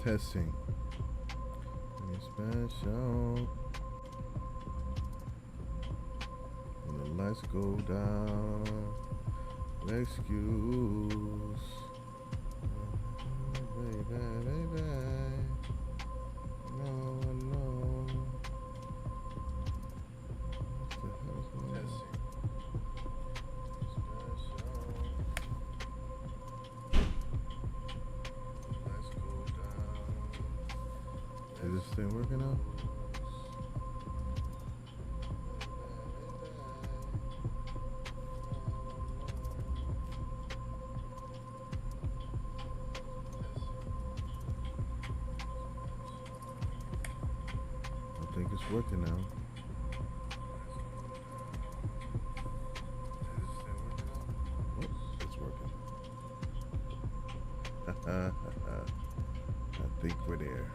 Testing. Any special? When the lights go down, excuse. Baby, baby. No, no. What the hell is going on? Is this thing working out? I think it's working now. Oh, it's working. I think we're there.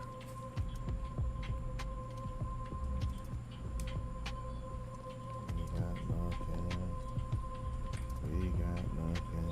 We got nothing. We got nothing.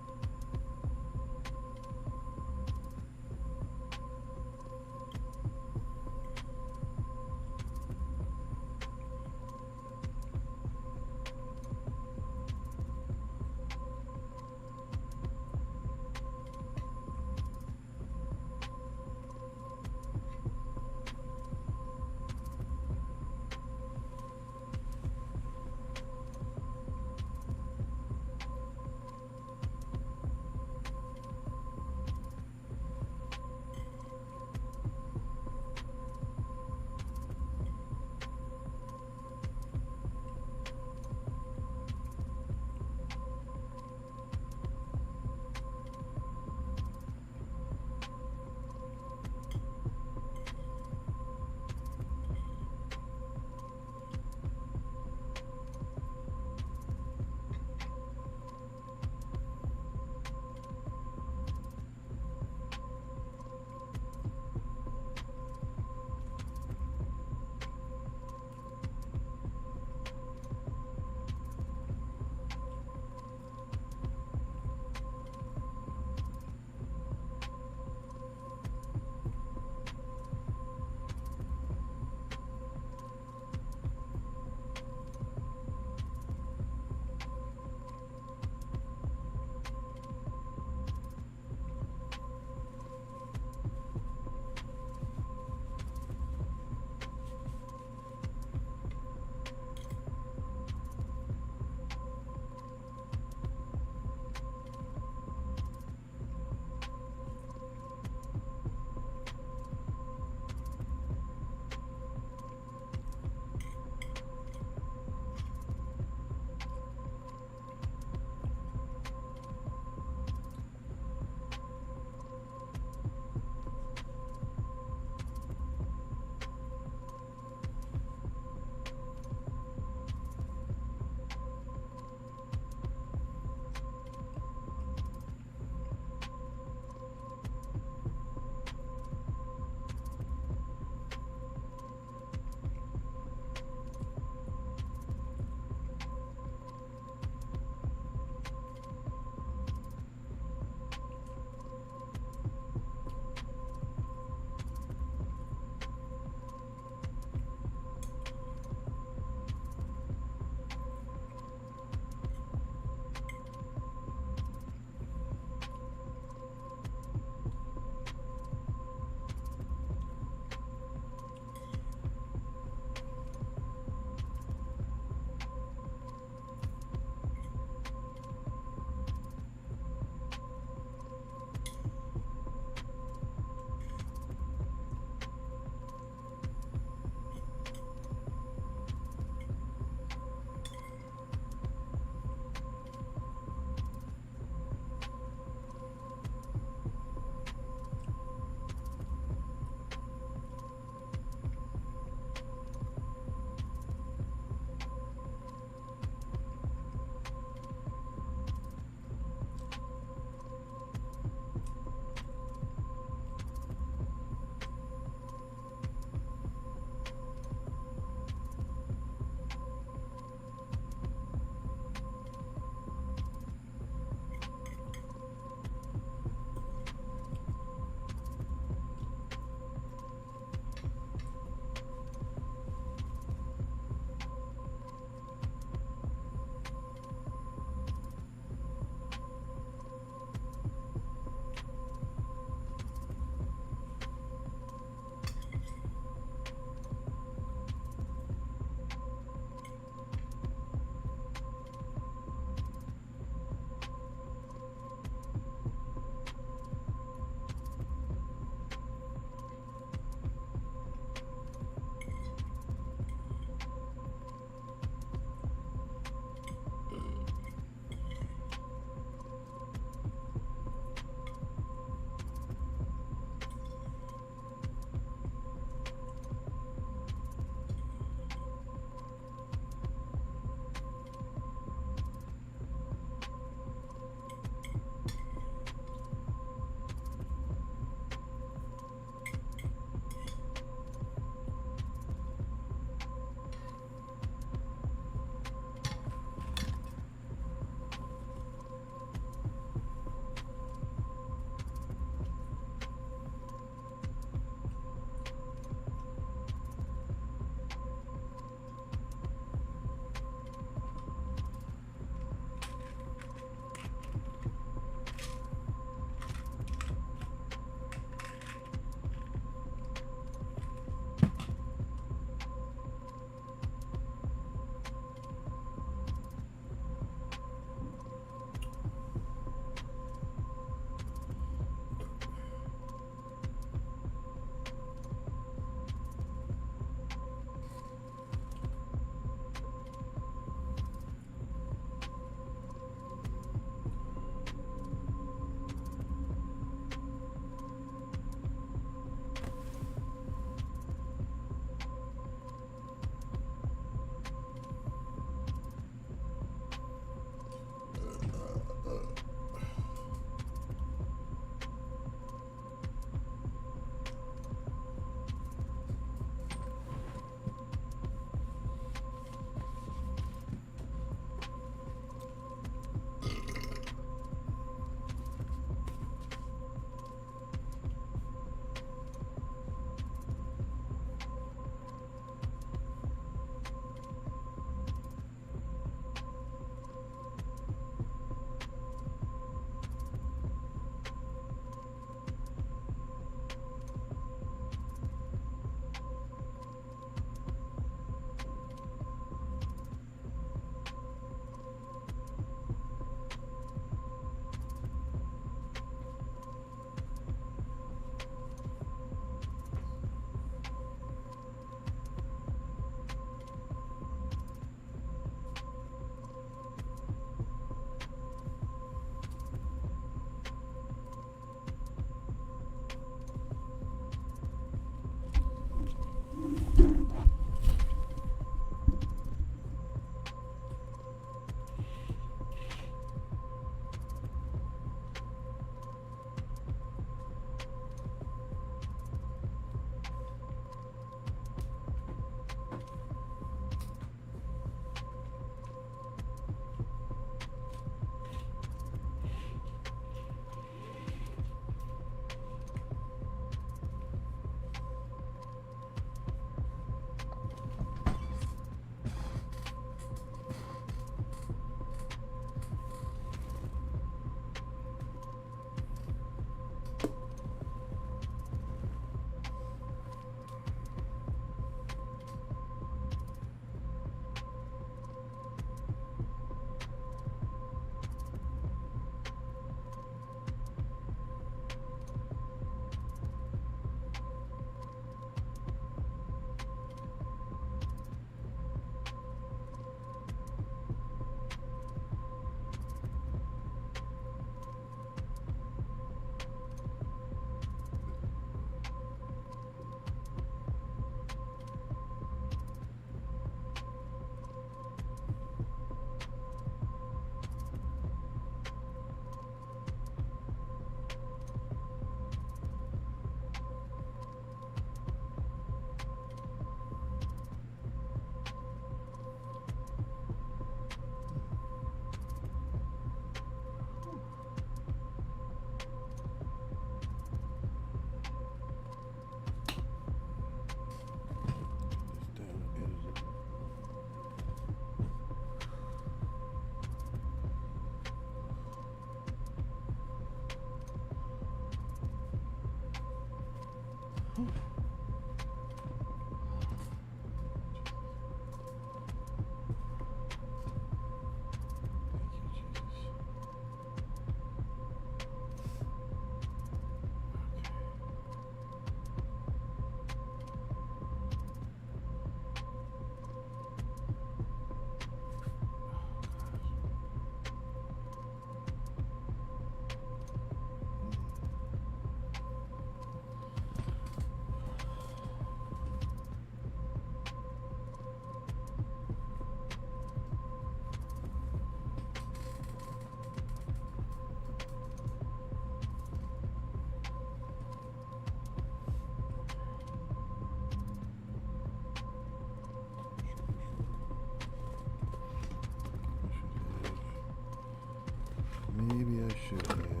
Maybe I should have.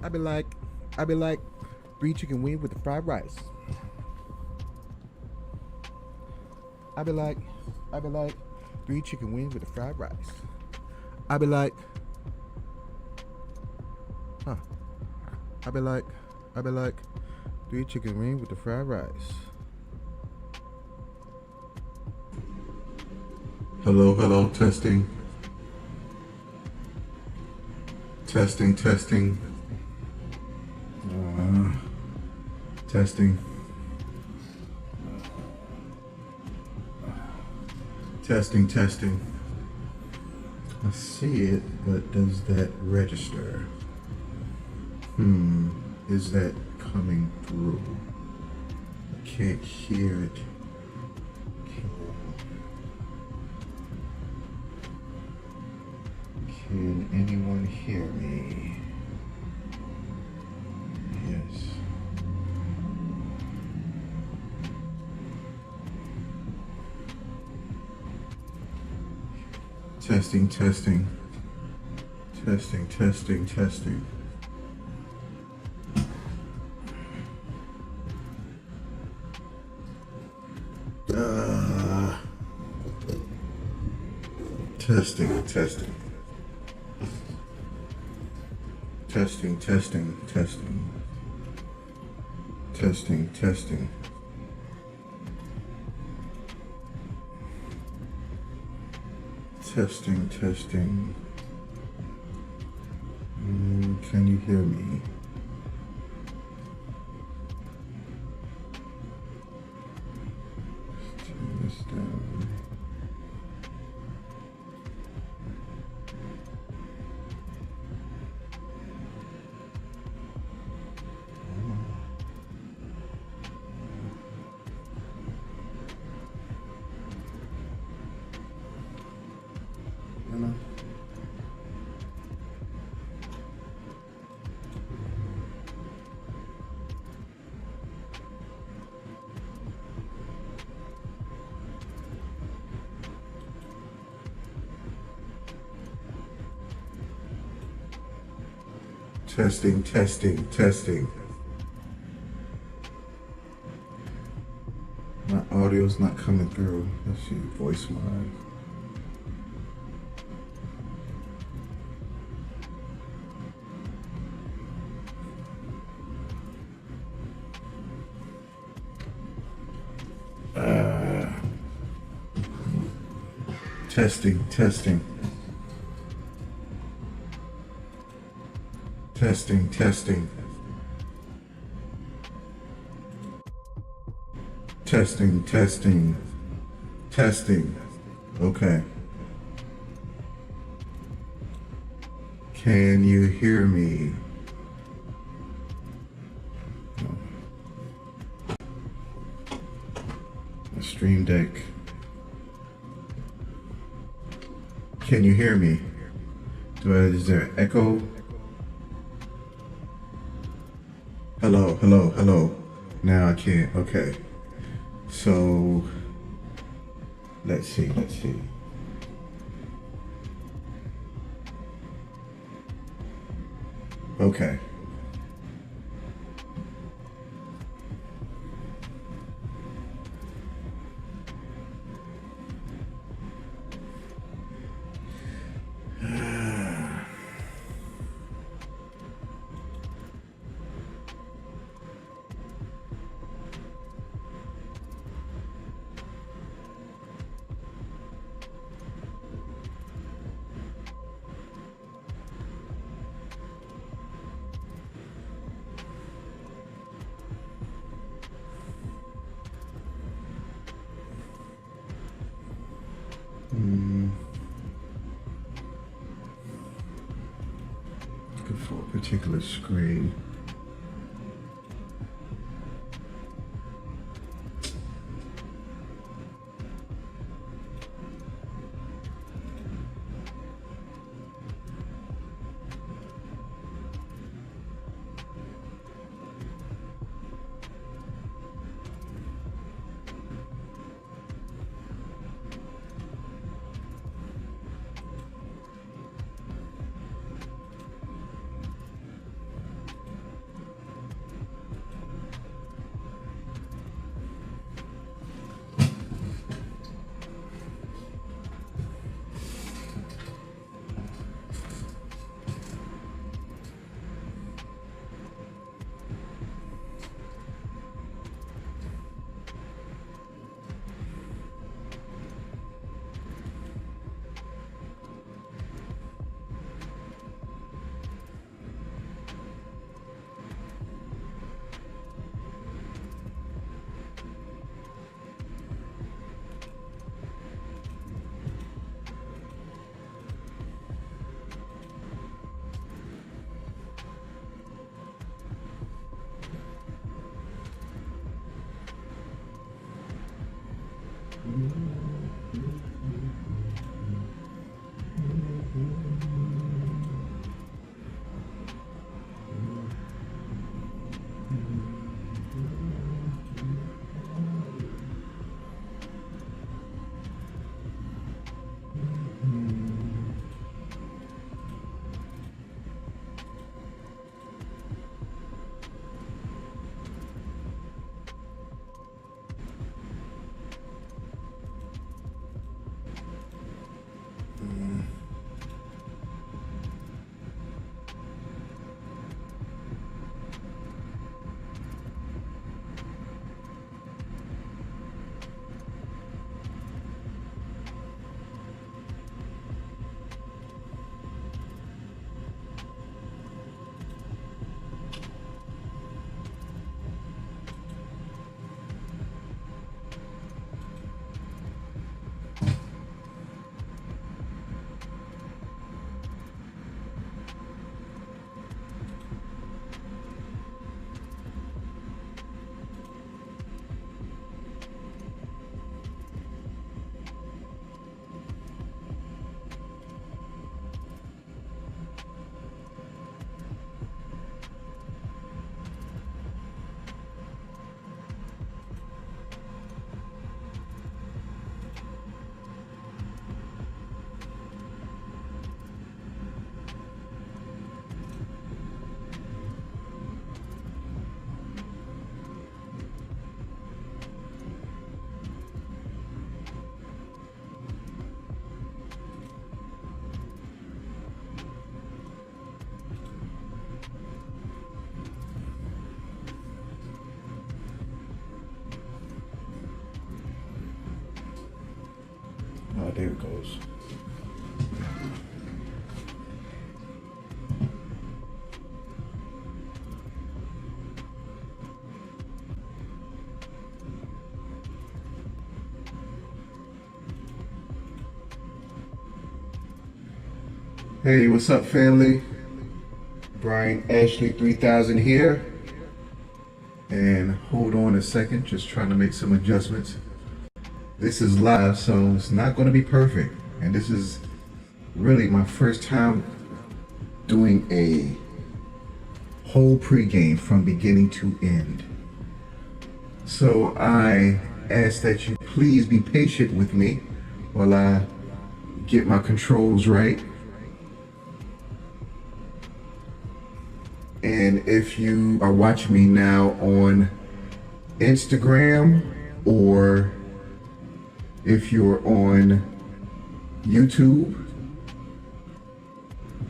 I be like, I be like, 3 chicken wings with the fried rice. I be like, 3 chicken wings with the fried rice. I be like, huh? I be like, 3 chicken wings with the fried rice. Hello, hello, testing. Testing. Testing. Testing. I see it, but does that register? Is that coming through? I can't hear it. Can anyone hear me? Yes. Testing. Testing. Can you hear me? Let's turn this down. Testing. My audio's not coming through. Let's see, voice line. Testing. Testing. Okay. Can you hear me? A Stream Deck. Can you hear me? Is there echo? Hello. Now I can't. Okay. So let's see. Okay. Good for a particular screen. goes. Hey, what's up, family? Brian Ashley 3000 here. And hold on a second, just trying to make some adjustments. This is live, so it's not going to be perfect. And this is really my first time doing a whole pregame from beginning to end. So I ask that you please be patient with me while I get my controls right. And if you are watching me now on Instagram, or if you're on YouTube,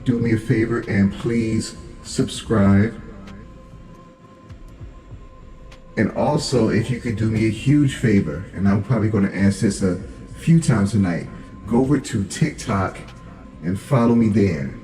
do me a favor and please subscribe. And also, if you could do me a huge favor, and I'm probably going to ask this a few times tonight, go over to TikTok and follow me there,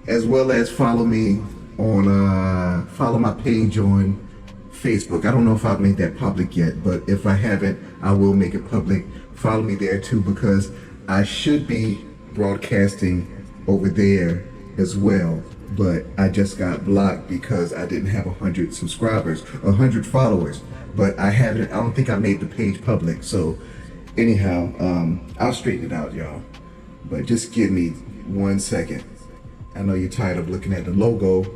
as well as follow me on follow my page on Facebook. I don't know if I've made that public yet, but if I haven't, I will make it public. Follow me there too, because I should be broadcasting over there as well, but I just got blocked because I didn't have 100 subscribers, 100 followers. But I don't think I made the page public. So anyhow, I'll straighten it out, y'all, but just give me 1 second. I know you're tired of looking at the logo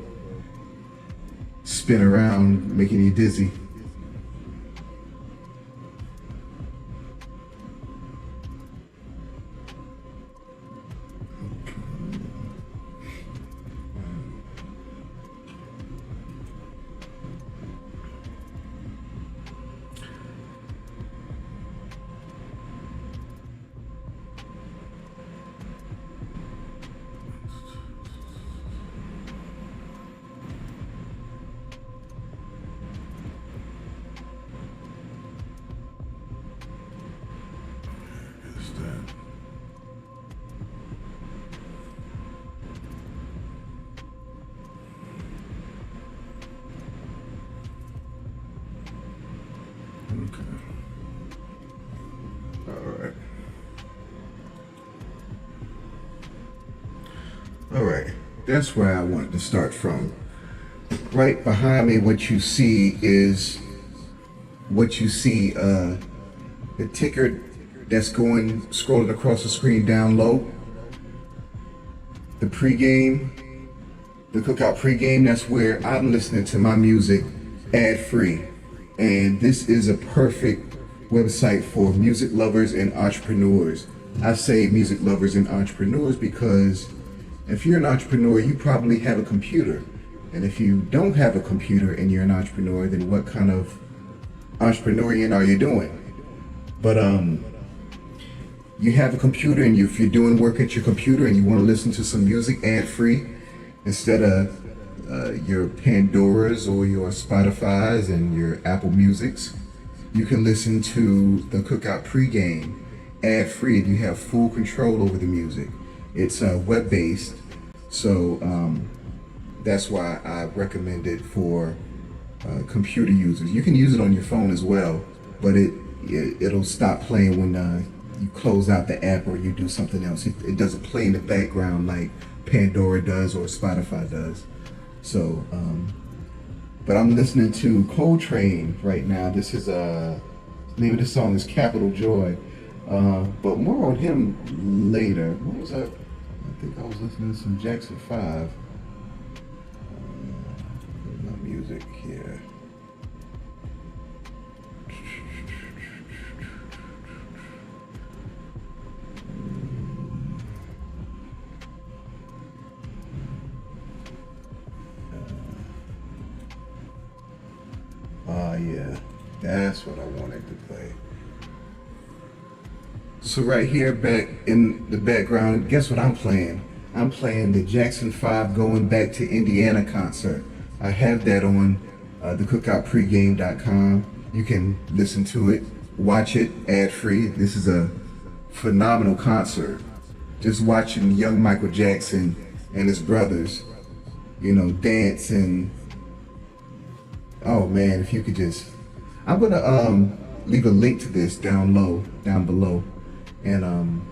spin around, making you dizzy. All right, that's where I wanted to start from. Right behind me, what you see is the ticker that's scrolling across the screen down low. The pregame, the Cookout pregame, that's where I'm listening to my music ad-free. And this is a perfect website for music lovers and entrepreneurs. I say music lovers and entrepreneurs because if you're an entrepreneur, you probably have a computer. And if you don't have a computer and you're an entrepreneur, then what kind of entrepreneurial are you doing? But you have a computer, and if you're doing work at your computer and you want to listen to some music ad-free instead of your Pandoras or your Spotifys and your Apple Musics, you can listen to the Cookout pregame ad-free, and you have full control over the music. It's web-based, so that's why I recommend it for computer users. You can use it on your phone as well, but it'll stop playing when you close out the app or you do something else. It doesn't play in the background like Pandora does or Spotify does. So, but I'm listening to Coltrane right now. This is the name of the song is Capital Joy. But more on him later. What was that? I think I was listening to some Jackson 5. My music here. Yeah, that's what I wanted to play. So right here back in the background, guess what I'm playing? I'm playing the Jackson 5 Going Back to Indiana concert. I have that on the cookoutpregame.com. You can listen to it, watch it ad-free. This is a phenomenal concert. Just watching young Michael Jackson and his brothers, dance and oh man, if you could just, I'm gonna leave a link to this down below, and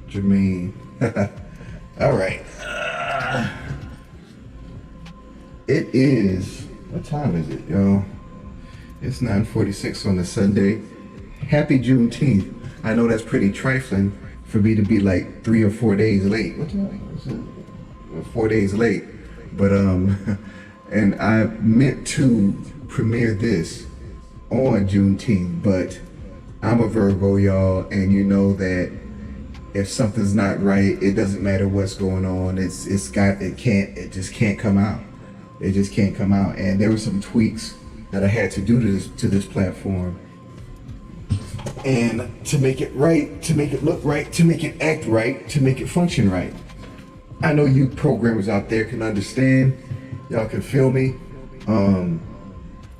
Jermaine. All right. It is, what time is it, y'all? It's 9:46 on a Sunday. Happy Juneteenth. I know that's pretty trifling for me to be like 3 or 4 days late. What time is it? 4 days late. But, and I meant to premiere this on Juneteenth, but I'm a Virgo, y'all, and you know that if something's not right, it doesn't matter what's going on. It just can't come out. It just can't come out. And there were some tweaks that I had to do to this platform. And to make it right, to make it look right, to make it act right, to make it function right. I know you programmers out there can understand. Y'all can feel me.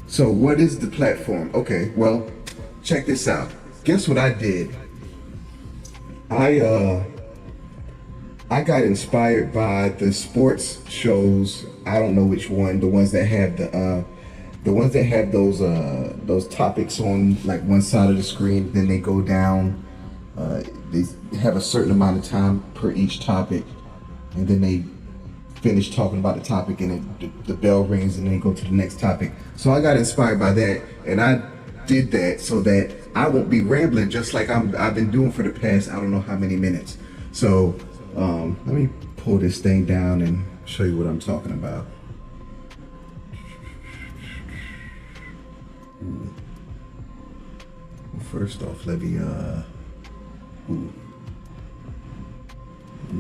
So what is the platform? Okay, well, check this out. Guess what I did? I got inspired by the sports shows. I don't know which one. The ones that have those topics on like one side of the screen. Then they go down. They have a certain amount of time per each topic, and then they finish talking about the topic, and the bell rings, and then they go to the next topic. So I got inspired by that, and I did that so that I won't be rambling just like I've been doing for the past I don't know how many minutes. So let me pull this thing down and show you what I'm talking about. Well, first off, let me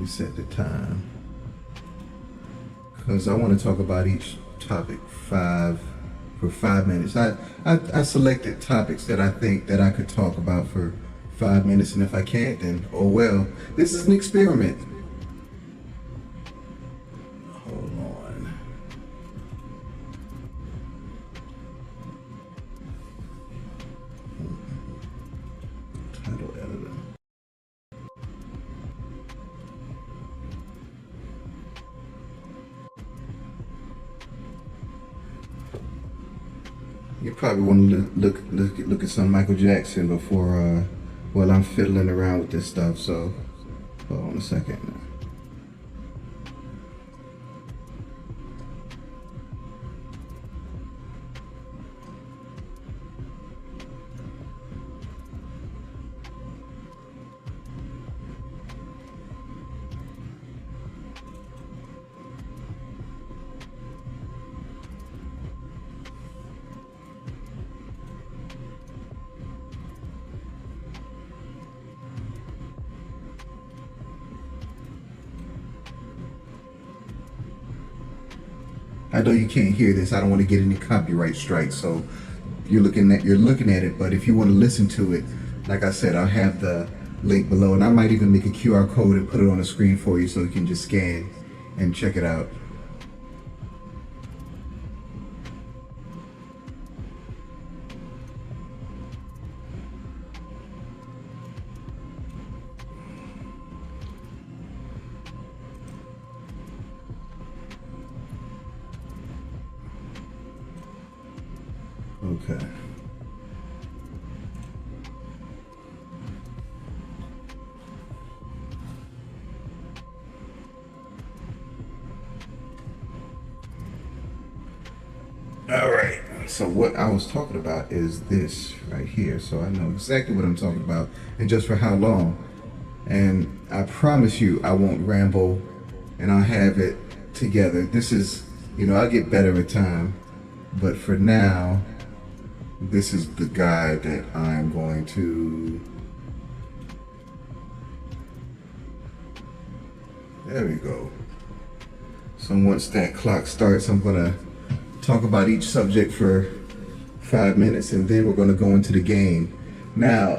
set the time, because I want to talk about each topic for 5 minutes. I selected topics that I think that I could talk about for 5 minutes, and if I can't, then oh well. This is an experiment. Hold on. Title editor. You probably want to look at some Michael Jackson before while I'm fiddling around with this stuff. So hold on a second. I know you can't hear this. I don't want to get any copyright strikes, so you're looking at it. But if you want to listen to it, like I said, I'll have the link below, and I might even make a QR code and put it on the screen for you so you can just scan and check it out. Okay. All right. So what I was talking about is this right here. So I know exactly what I'm talking about and just for how long. And I promise you I won't ramble, and I'll have it together. This is, I'll get better with time. But for now, this is the guy that I'm going to, there we go. So once that clock starts, I'm gonna talk about each subject for 5 minutes, and then we're gonna go into the game. Now,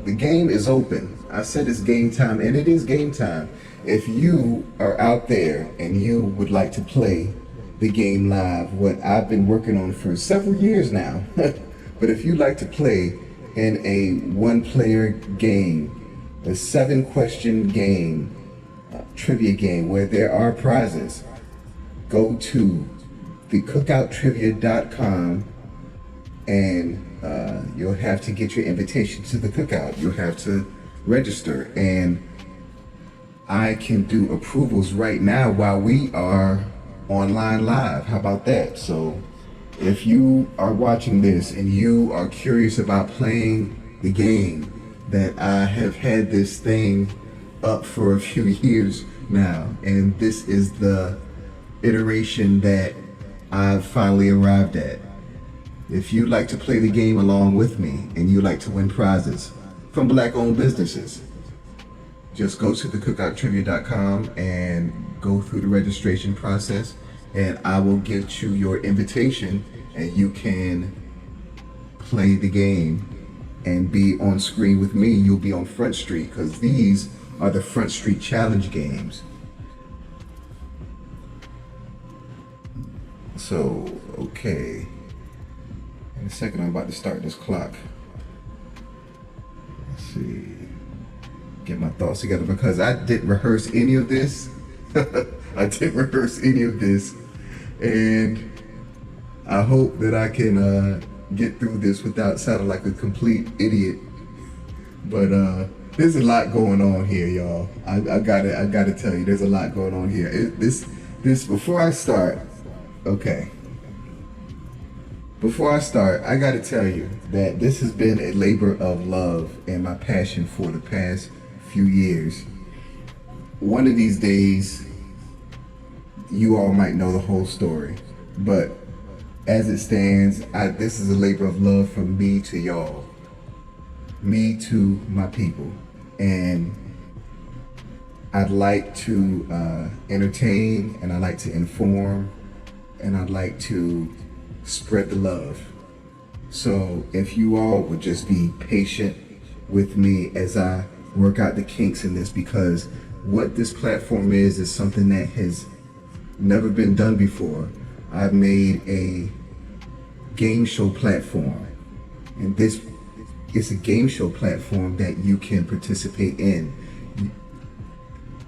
the game is open. I said it's game time, and it is game time. If you are out there and you would like to play the game live, what I've been working on for several years now. But if you'd like to play in a one-player game, a 7-question game, trivia game where there are prizes, go to thecookouttrivia.com and you'll have to get your invitation to the cookout. You'll have to register, and I can do approvals right now while we are online live. How about that? So if you are watching this and you are curious about playing the game, that I have had this thing up for a few years now, and this is the iteration that I've finally arrived at. If you'd like to play the game along with me and you'd like to win prizes from Black-owned businesses, just go to thecookouttrivia.com and go through the registration process, and I will get you your invitation, and you can play the game and be on screen with me. You'll be on Front Street, because these are the Front Street Challenge games. So, okay. In a second, I'm about to start this clock. Let's see. Get my thoughts together, because I didn't rehearse any of this. I didn't rehearse any of this. And I hope that I can get through this without sounding like a complete idiot. But there's a lot going on here, y'all. I gotta tell you, there's a lot going on here. This before I start, okay. Before I start, I gotta tell you that this has been a labor of love and my passion for the past few years. One of these days, you all might know the whole story, but as it stands, this is a labor of love from me to y'all, me to my people, and I'd like to entertain, and I'd like to inform, and I'd like to spread the love. So if you all would just be patient with me as I work out the kinks in this, because what this platform is something that has never been done before. I've made a game show platform, and this is a game show platform that you can participate in.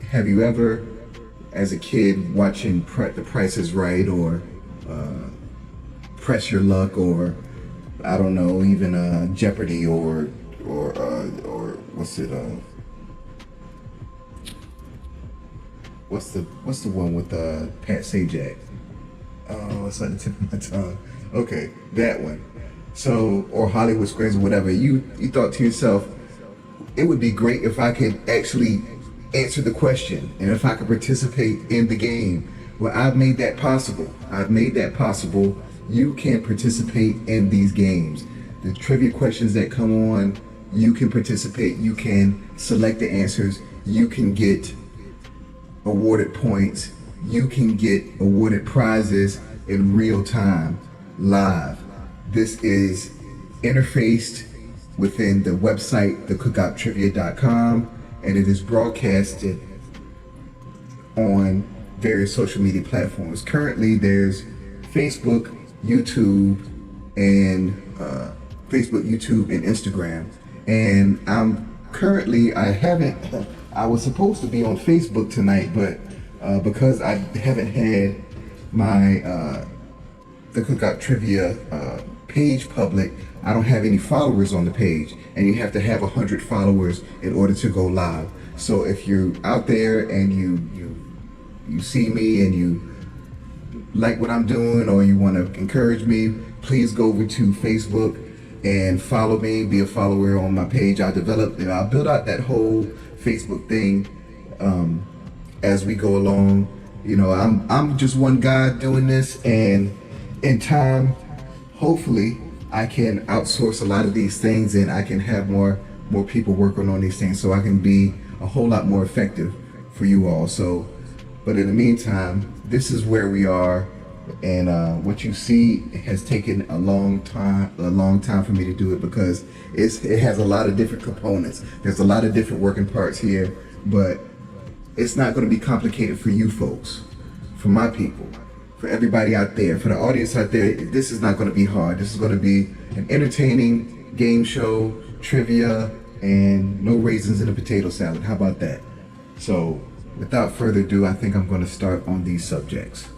Have you ever, as a kid, watching The Price is Right, or Press Your Luck, or I don't know, even Jeopardy, or what's it? What's the one with Pat Sajak? Oh, it's on the tip of my tongue. Okay, that one. So, or Hollywood Squares, or whatever. You thought to yourself, it would be great if I could actually answer the question, and if I could participate in the game. Well, I've made that possible. You can participate in these games. The trivia questions that come on, you can participate. You can select the answers. You can get awarded points. You can get awarded prizes in real time, live. This is interfaced within the website, thecookouttrivia.com, and it is broadcasted on various social media platforms. Currently, there's Facebook, YouTube, and Instagram. And I was supposed to be on Facebook tonight, but because I haven't had my the Cookout Trivia page public, I don't have any followers on the page, and you have to have 100 followers in order to go live. So if you're out there and you see me and you like what I'm doing, or you want to encourage me, please go over to Facebook and follow me, be a follower on my page. I'll build out that whole Facebook thing as we go along. You know, I'm just one guy doing this, and in time, hopefully, I can outsource a lot of these things, and I can have more people working on these things, so I can be a whole lot more effective for you all. So, but in the meantime, this is where we are, and what you see has taken a long time for me to do it, because it has a lot of different components. There's a lot of different working parts here, but it's not going to be complicated for you folks, for my people, for everybody out there, for the audience out there, this is not going to be hard. This is going to be an entertaining game show, trivia, and no raisins in a potato salad. How about that? So, without further ado, I think I'm going to start on these subjects.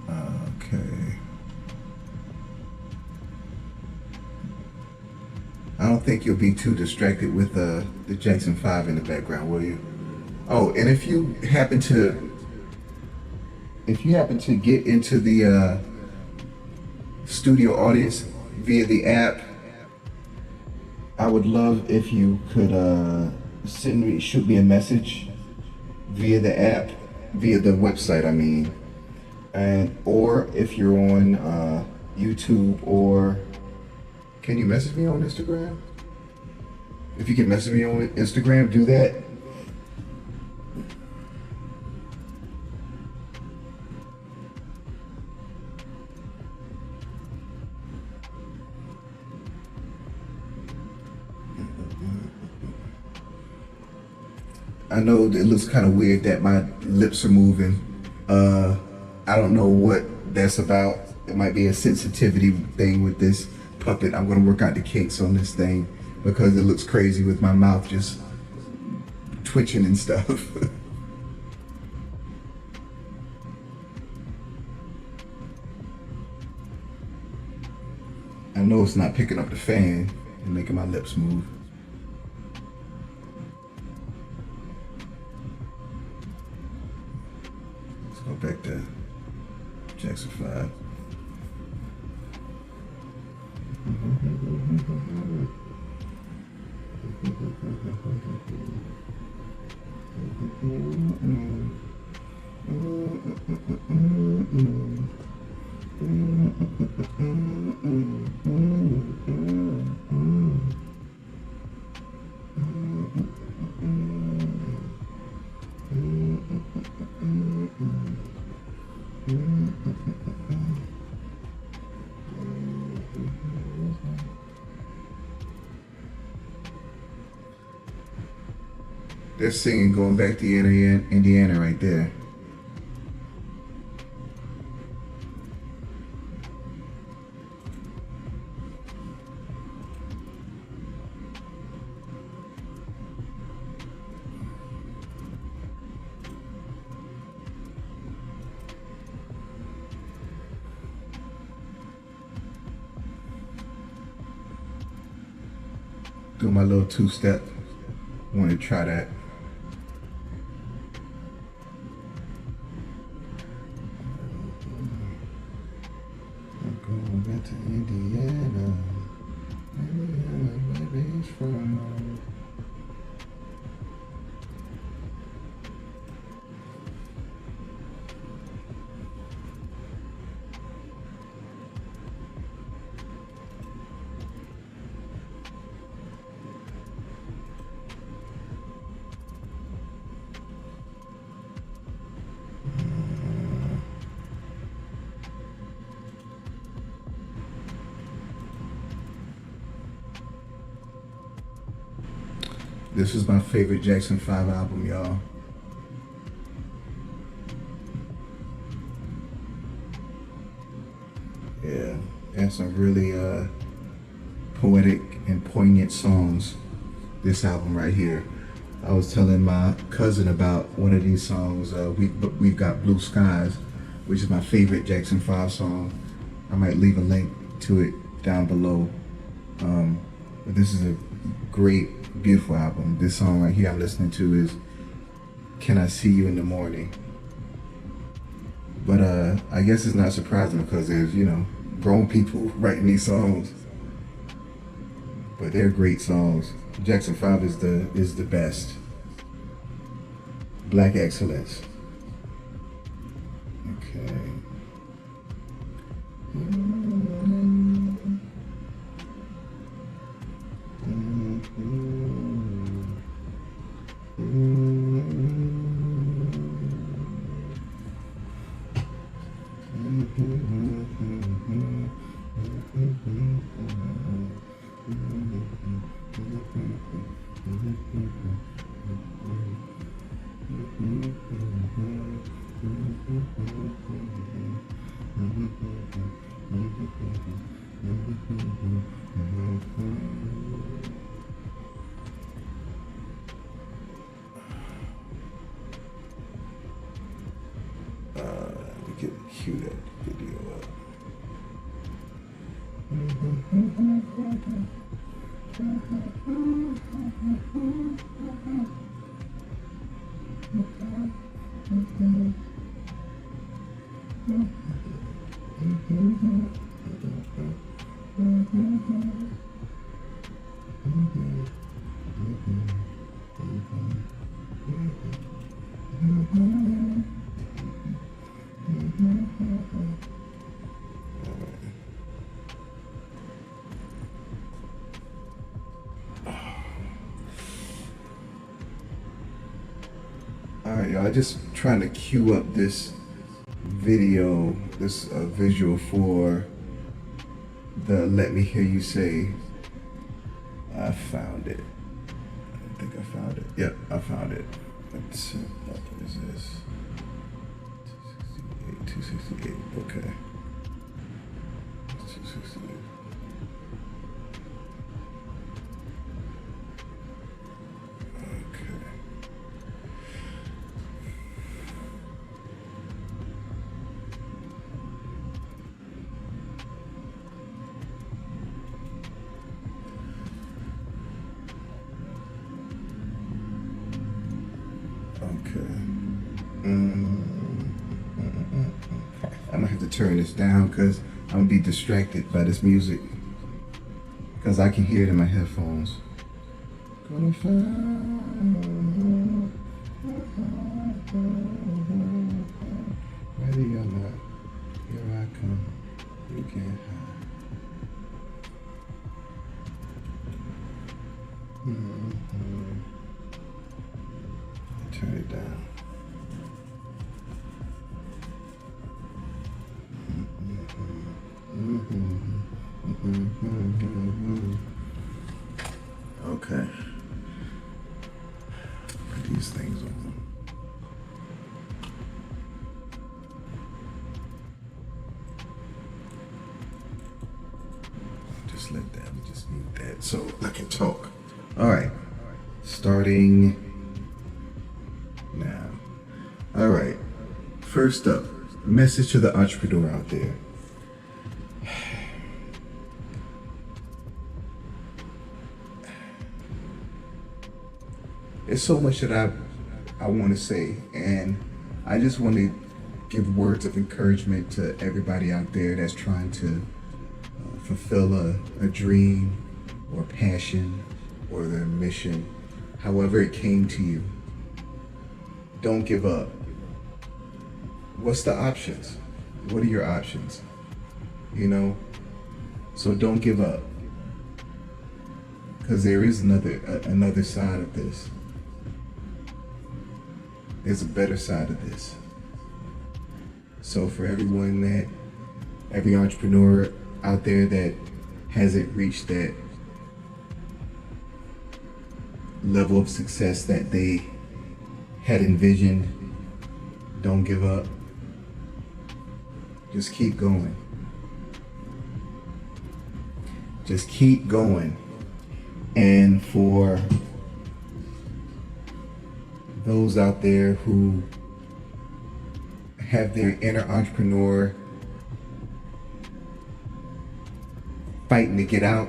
Okay. I don't think you'll be too distracted with the Jackson 5 in the background, will you? Oh, and if you happen to get into the studio audience via the app, I would love if you could shoot me a message via the app, via the website, I mean. Or if you're on YouTube, or can you message me on Instagram? If you can message me on Instagram, do that. I know that it looks kind of weird that my lips are moving. I don't know what that's about. It might be a sensitivity thing with this puppet. I'm gonna work out the kinks on this thing because it looks crazy with my mouth just twitching and stuff. I know it's not picking up the fan and making my lips move. Let's go back to Jackson 5. They're singing Going Back to Indiana right there. Do my little two-step. Want to try that. I'm going back to Indiana. Indiana, where baby's from. This is my favorite Jackson 5 album, y'all. Yeah, has some really poetic and poignant songs, this album right here. I was telling my cousin about one of these songs. We've got Blue Skies, which is my favorite Jackson 5 song. I might leave a link to it down below. But this is a great, beautiful album. This song right here I'm listening to is Can I See You in the Morning? But I guess it's not surprising because there's, grown people writing these songs. But they're great songs. Jackson 5 is the best. Black excellence. Okay. Let me cue that video up. Alright, y'all, just trying to cue up this video, this visual for the Let Me Hear You Say. I found it. I think I found it. Yep, I found it. Let's see. What is this? 268, 268. Okay. 268. I'm gonna have to turn this down because I'm gonna be distracted by this music because I can hear it in my headphones. Gonna find ready or not, here I come. You can't hide. Turn it down. Okay. Put these things on. Just let that. We just need that so I can talk. All right. Starting now. All right. First up, message to the entrepreneur out there. There's so much that I want to say, and I just want to give words of encouragement to everybody out there that's trying to fulfill a dream or passion or their mission, however it came to you. Don't give up. What's the options? What are your options? You know? So don't give up. Because there is another side of this. There's a better side of this. So for every entrepreneur out there that hasn't reached that level of success that they had envisioned, don't give up. Just keep going. Just keep going. And for those out there who have their inner entrepreneur fighting to get out,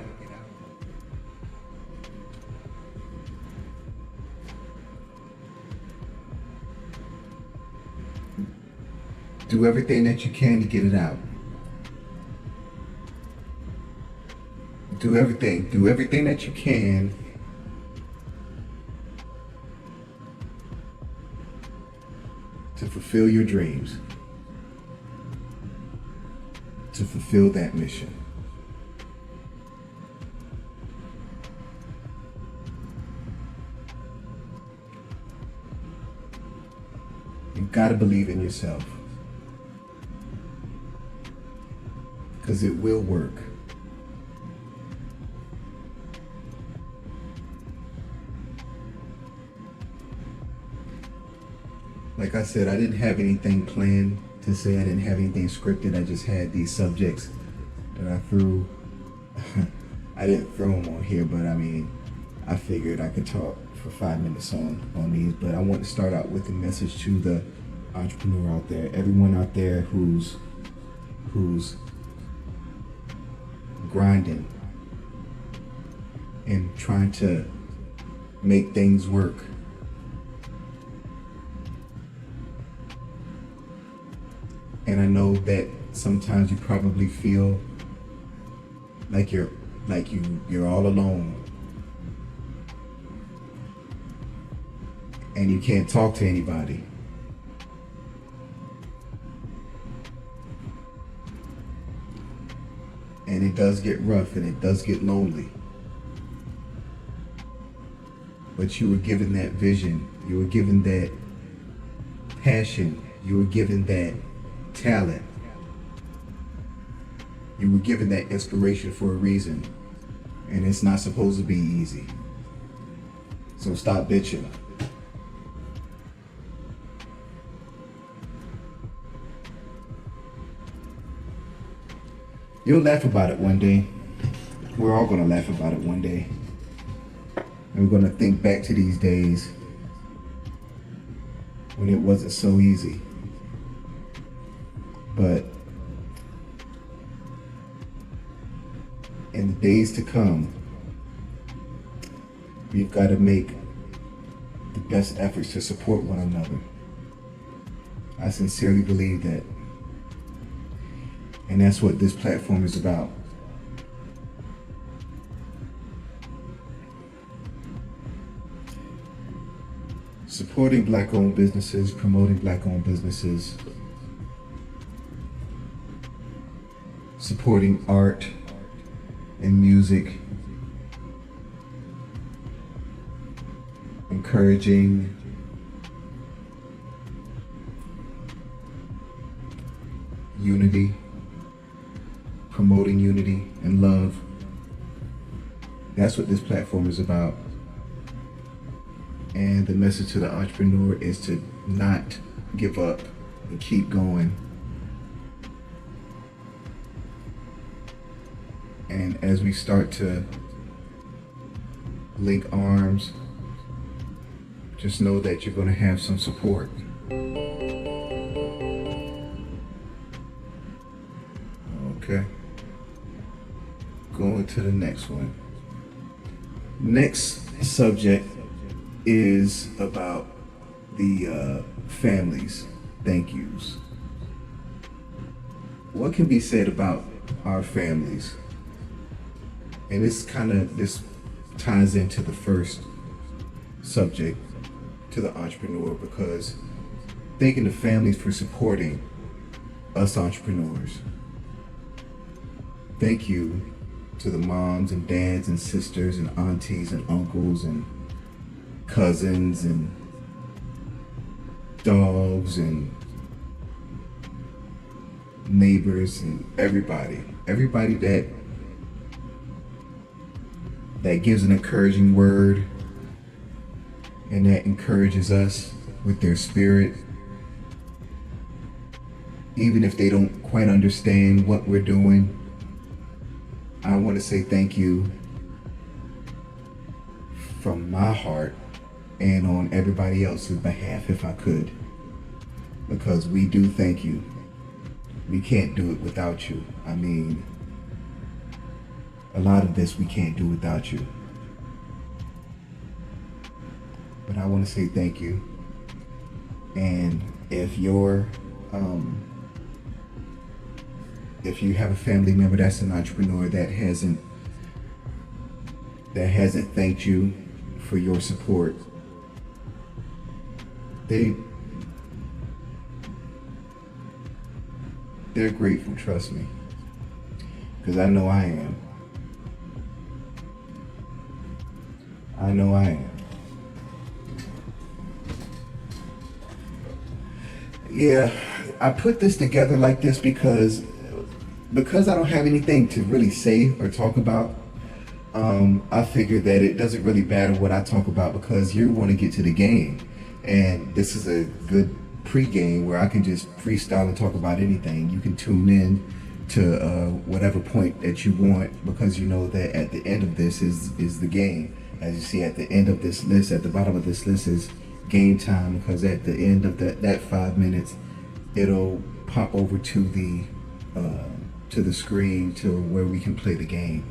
do everything that you can to get it out. Do everything that you can to fulfill your dreams, to fulfill that mission. You've got to believe in yourself, because it will work. Like I said, I didn't have anything planned to say. I didn't have anything scripted. I just had these subjects that I threw. I didn't throw them on here, but I mean, I figured I could talk for 5 minutes on these. But I want to start out with a message to the entrepreneur out there, everyone out there who's grinding and trying to make things work. And I know that sometimes you probably feel like you're all alone. And you can't talk to anybody. And it does get rough and it does get lonely. But you were given that vision, you were given that passion, you were given that talent. You were given that inspiration for a reason. And it's not supposed to be easy. So stop bitching. You'll laugh about it one day. We're all gonna laugh about it one day. And we're gonna think back to these days when it wasn't so easy. But in the days to come, we've got to make the best efforts to support one another. I sincerely believe that. And that's what this platform is about. Supporting Black-owned businesses, promoting Black-owned businesses, supporting art and music, encouraging unity, promoting unity and love. That's what this platform is about. And the message to the entrepreneur is to not give up and keep going. And as we start to link arms, just know that you're going to have some support. Okay. Going to the next one. Next subject is about the families' thank yous. What can be said about our families? And this ties into the first subject, to the entrepreneur, because thanking the families for supporting us entrepreneurs. Thank you to the moms and dads and sisters and aunties and uncles and cousins and dogs and neighbors and everybody that gives an encouraging word and that encourages us with their spirit, even if they don't quite understand what we're doing. I want to say thank you from my heart and on everybody else's behalf, if I could, because we do thank you. We can't do it without you. I mean, a lot of this we can't do without you. But I want to say thank you. And if you have a family member that's an entrepreneur that hasn't thanked you for your support, they're grateful, trust me, because I know I am. I know I am. Yeah, I put this together like this because I don't have anything to really say or talk about. I figured that it doesn't really matter what I talk about because you want to get to the game. And this is a good pre-game where I can just freestyle and talk about anything. You can tune in to whatever point that you want, because you know that at the end of this is the game. As you see at the end of this list, at the bottom of this list is game time, because at the end of that 5 minutes, it'll pop over to the screen to where we can play the game.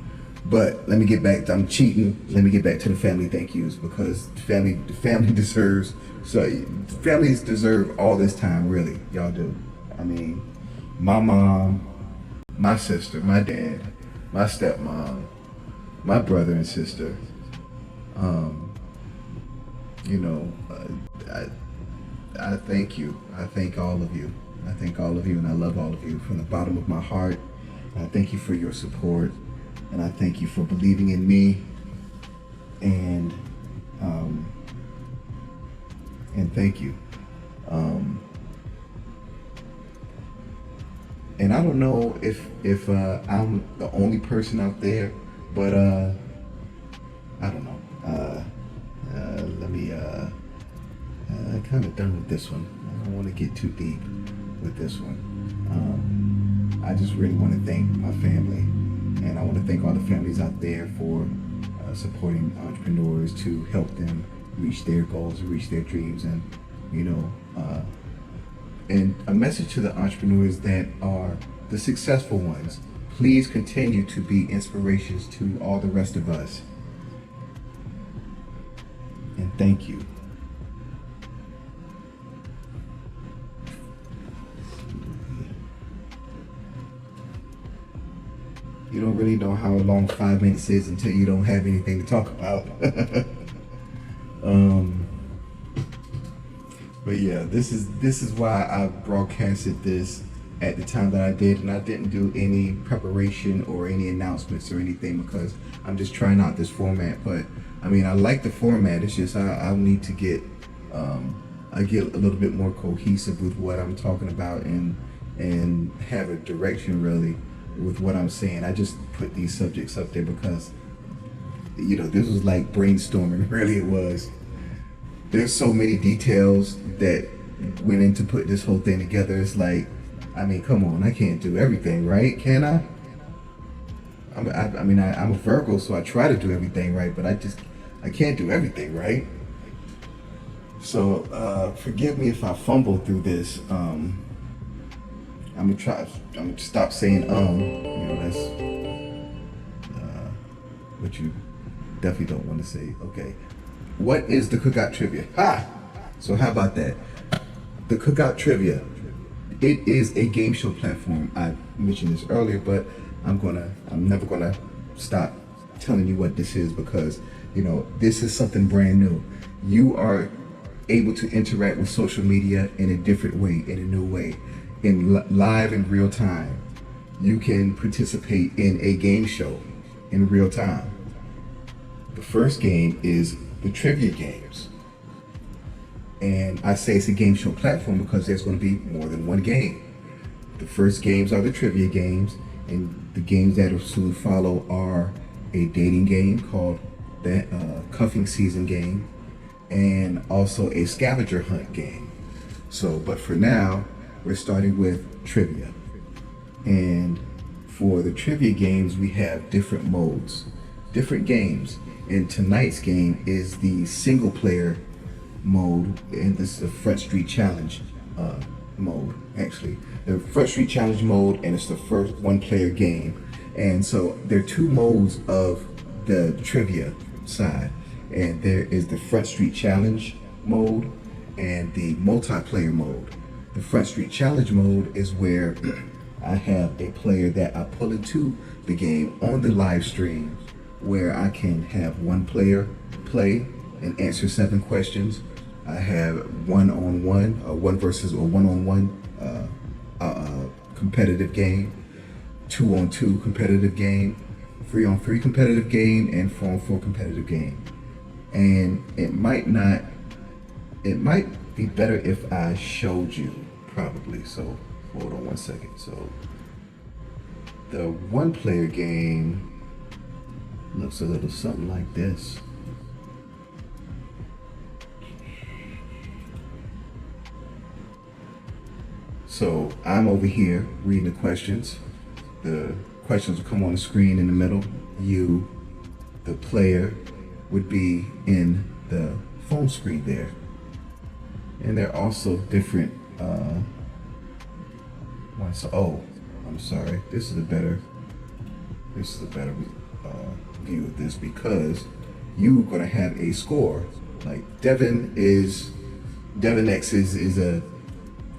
But let me get back. I'm cheating. Let me get back to the family thank yous, because the family deserves. So families deserve all this time, really. Y'all do. I mean, my mom, my sister, my dad, my stepmom, my brother and sister. I thank you. I thank all of you. I thank all of you, and I love all of you from the bottom of my heart. I thank you for your support, and I thank you for believing in me, and thank you. And I don't know if I'm the only person out there, but I don't know. Let me. I'm kind of done with this one. I don't want to get too deep with this one. I just really want to thank my family, and I want to thank all the families out there for supporting entrepreneurs to help them reach their goals, reach their dreams, and and a message to the entrepreneurs that are the successful ones: please continue to be inspirations to all the rest of us. And thank you. You don't really know how long 5 minutes is until you don't have anything to talk about. But yeah, this is why I broadcasted this at the time that I did, and I didn't do any preparation or any announcements or anything, because I'm just trying out this format. But I mean, I like the format. It's just I need to get I get a little bit more cohesive with what I'm talking about, and have a direction really with what I'm saying. I just put these subjects up there because this was like brainstorming. Really, it was. There's so many details that went into put this whole thing together. It's like, I mean, come on, I can't do everything, right? Can I? I'm a Virgo, so I try to do everything right, but I can't do everything right. So forgive me if I fumble through this. I'm gonna stop saying that's what you definitely don't want to say. Okay. What is the Cookout Trivia? So how about that? The Cookout Trivia. It is a game show platform. I mentioned this earlier, but I'm never gonna stop telling you what this is, because this is something brand new. You are able to interact with social media in a different way, in a new way, live in real time. You can participate in a game show in real time. The first game is the trivia games. And I say it's a game show platform because there's going to be more than one game. The first games are the trivia games, and the games that will soon follow are a dating game called the cuffing season game, and also a scavenger hunt game. So, but for now, we're starting with trivia. And for the trivia games, we have different modes, different games. And tonight's game is the single player mode, and this is the Front Street Challenge mode, actually. The Front Street Challenge mode, and it's the first one-player game. And so there are two modes of the trivia side. And there is the Front Street Challenge mode and the multiplayer mode. The Front Street Challenge mode is where I have a player that I pull into the game on the live stream, where I can have one player play and answer 7 questions. I have one-on-one, one versus or one-on-one competitive game, 2-on-2 competitive game, 3-on-3 competitive game, and 4-on-4 competitive game. And it might be better if I showed you, probably. So hold on one second. So the one-player game looks a little something like this. So I'm over here reading the questions. The questions will come on the screen in the middle. You, the player, would be in the phone screen there. And there are also different ones. Oh, I'm sorry. This is a better view of this, because you're gonna have a score. Like Devin X is a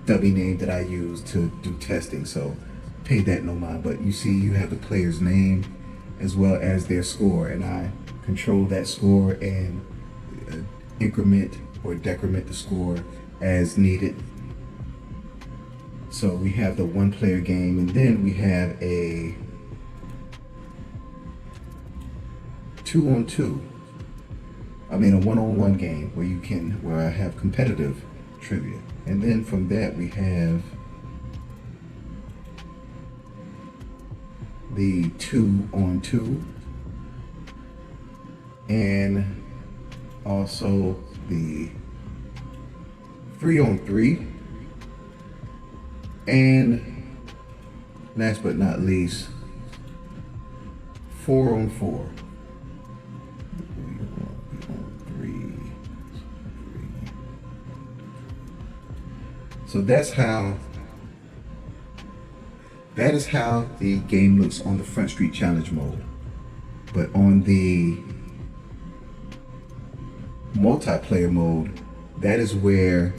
dummy name that I use to do testing, so pay that no mind. But you see, you have the player's name as well as their score, and I control that score and increment or decrement the score as needed. So we have the one player game, and then we have a 2-on-2. I mean a 1-on-1 game where I have competitive trivia. And then from that we have the 2-on-2 and also the 3-on-3, and last but not least 4-on-4. So that is how the game looks on the Front Street Challenge mode. But on the multiplayer mode, that is where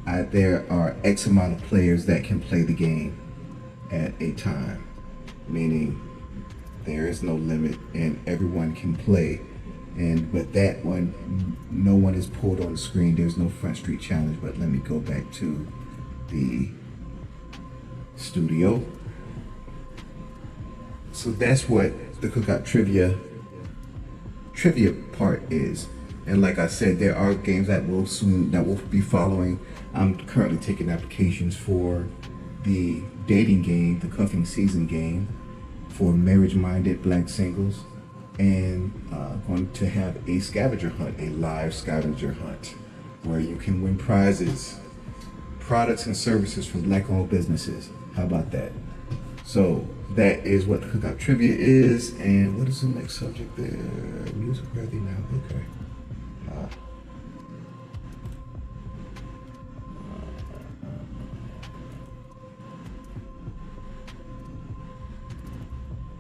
there are X amount of players that can play the game at a time, meaning there is no limit and everyone can play. But that one, no one is pulled on the screen. There's no Front Street Challenge. But let me go back to the studio. So that's what the Cookout trivia part is. And like I said, there are games that will be following. I'm currently taking applications for the dating game, the cuffing season game, for marriage-minded black singles, and going to have a scavenger hunt, a live scavenger hunt, where you can win prizes, products and services from black-owned businesses. How about that? So that is what the Cookout trivia is. And what is the next subject there? Music worthy now. Okay.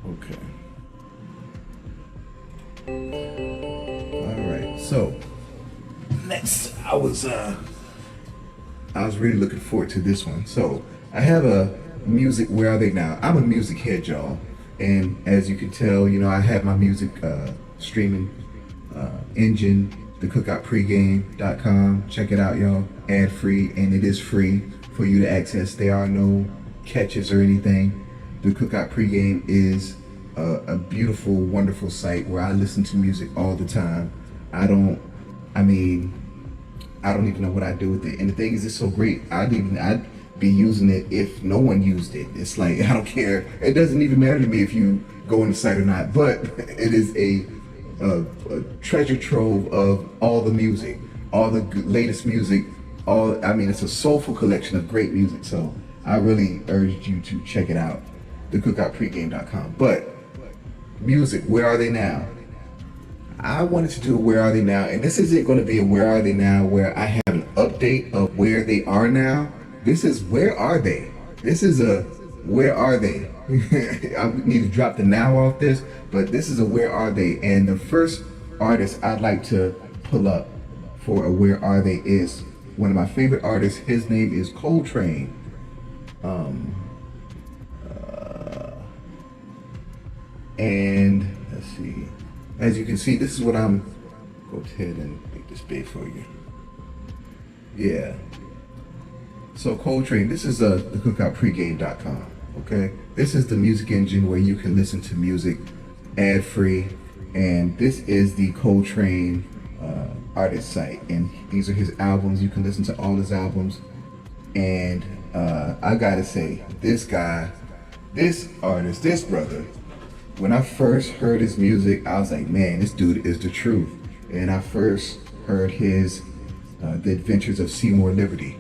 Okay. All right. So next, I was really looking forward to this one. So I have a music. Where are they now? I'm a music head, y'all, and as you can tell, I have my music streaming engine, the Cookout Pregame.com. Check it out, y'all. Ad free, and it is free for you to access. There are no catches or anything. The Cookout Pregame is a beautiful, wonderful site where I listen to music all the time. I don't even know what I do with it. And the thing is, it's so great. I'd be using it if no one used it. It's like, I don't care. It doesn't even matter to me if you go on the site or not. But it is a treasure trove of all the music, all the latest music. It's a soulful collection of great music. So I really urge you to check it out, theCookoutPregame.com. But music, where are they now? I wanted to do a Where Are They Now, and this isn't going to be a Where Are They Now where I have an update of where they are now. This is Where Are They? This is a Where Are They? I need to drop the now off this, but this is a Where Are They? And the first artist I'd like to pull up for a Where Are They is one of my favorite artists. His name is Coltrane. And let's see. As you can see, this is what I'm go ahead and make this big for you. Yeah. So Coltrane, this is the CookoutPregame.com. Okay, this is the music engine where you can listen to music ad free, and this is the Coltrane artist site, and these are his albums. You can listen to all his albums, and I gotta say, this guy, this artist, this brother. When I first heard his music, I was like, man, this dude is the truth. And I first heard his The Adventures of Seymour Liberty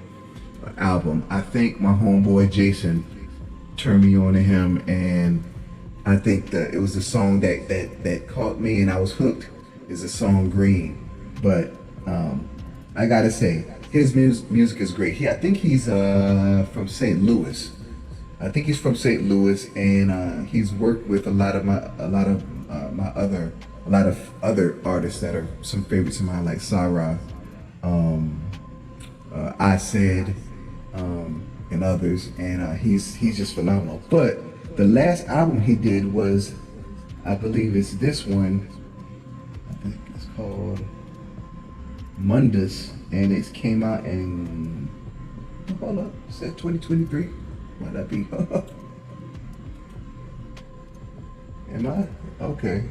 album. I think my homeboy Jason turned me on to him, and I think that it was the song that caught me and I was hooked, is the song Green. But I gotta say, his music is great. I think he's from St. Louis. I think he's from St. Louis, and he's worked with a lot of other artists that are some favorites of mine, like Sarah, I Said, and others. And he's just phenomenal. But the last album he did was, I believe it's this one. I think it's called Mundus, and it came out in, hold up, it said 2023. Might that be? Am I? Okay.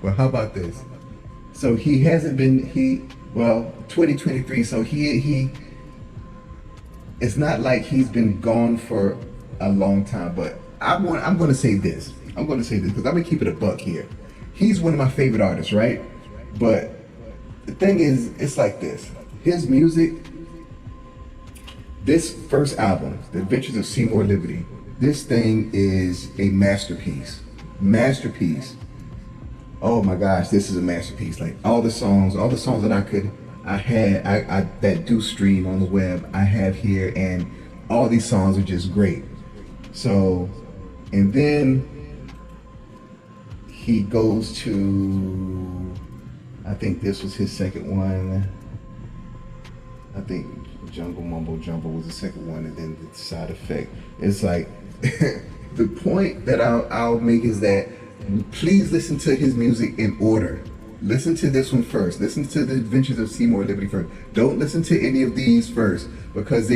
Well, how about this? So he hasn't been, 2023, so he it's not like he's been gone for a long time, but I'm going to say this. I'm going to say this because I'm going to keep it a buck here. He's one of my favorite artists, right? But the thing is, it's like this. His music, this first album, The Adventures of Seymour Liberty, this thing is a masterpiece. Masterpiece. Oh my gosh, this is a masterpiece. Like all the songs that I that do stream on the web, I have here, and all these songs are just great. So, and then he goes to, I think this was his second one. I think Jungle Mumbo Jumbo was the second one, and then the Side Effect. It's like, the point that I'll make is that please listen to his music in order. Listen to this one first. Listen to The Adventures of Seymour Liberty first. Don't listen to any of these first, because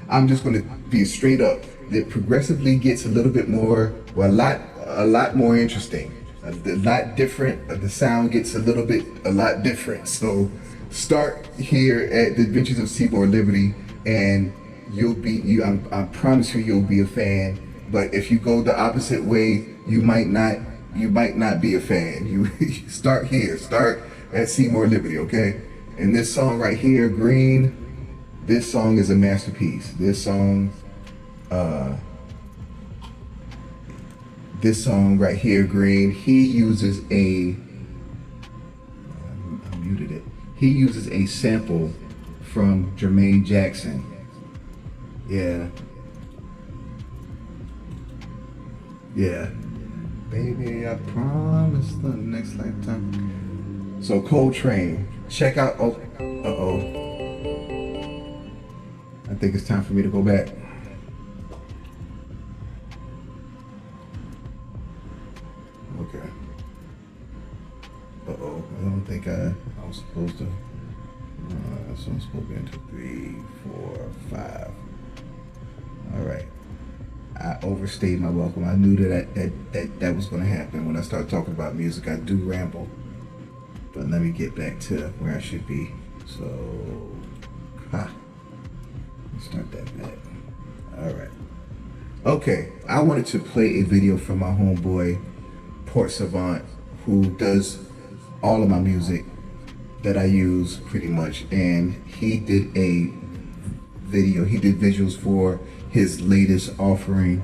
I'm just going to be straight up. It progressively gets a little bit more, well, a lot more interesting. A lot different. The sound gets a lot different. So start here at The Adventures of Seymour Liberty, and I promise you'll be a fan. But if you go the opposite way, you might not be a fan. You start here. Start at Seymour Liberty, okay? And this song right here, Green, this song is a masterpiece. This song right here, Green, he uses I muted it. He uses a sample from Jermaine Jackson. Yeah. Baby, I promise the next lifetime. So Coltrane, check out. I think it's time for me to go back. Okay. I don't think I was supposed to. So I'm supposed to be into 3, 4, 5. All right. I overstayed my welcome. I knew that was going to happen. When I start talking about music, I do ramble. But let me get back to where I should be. So, let's start that back. All right. Okay, I wanted to play a video from my homeboy, Port Savant, who does all of my music that I use pretty much. And he did a video. He did visuals for his latest offering,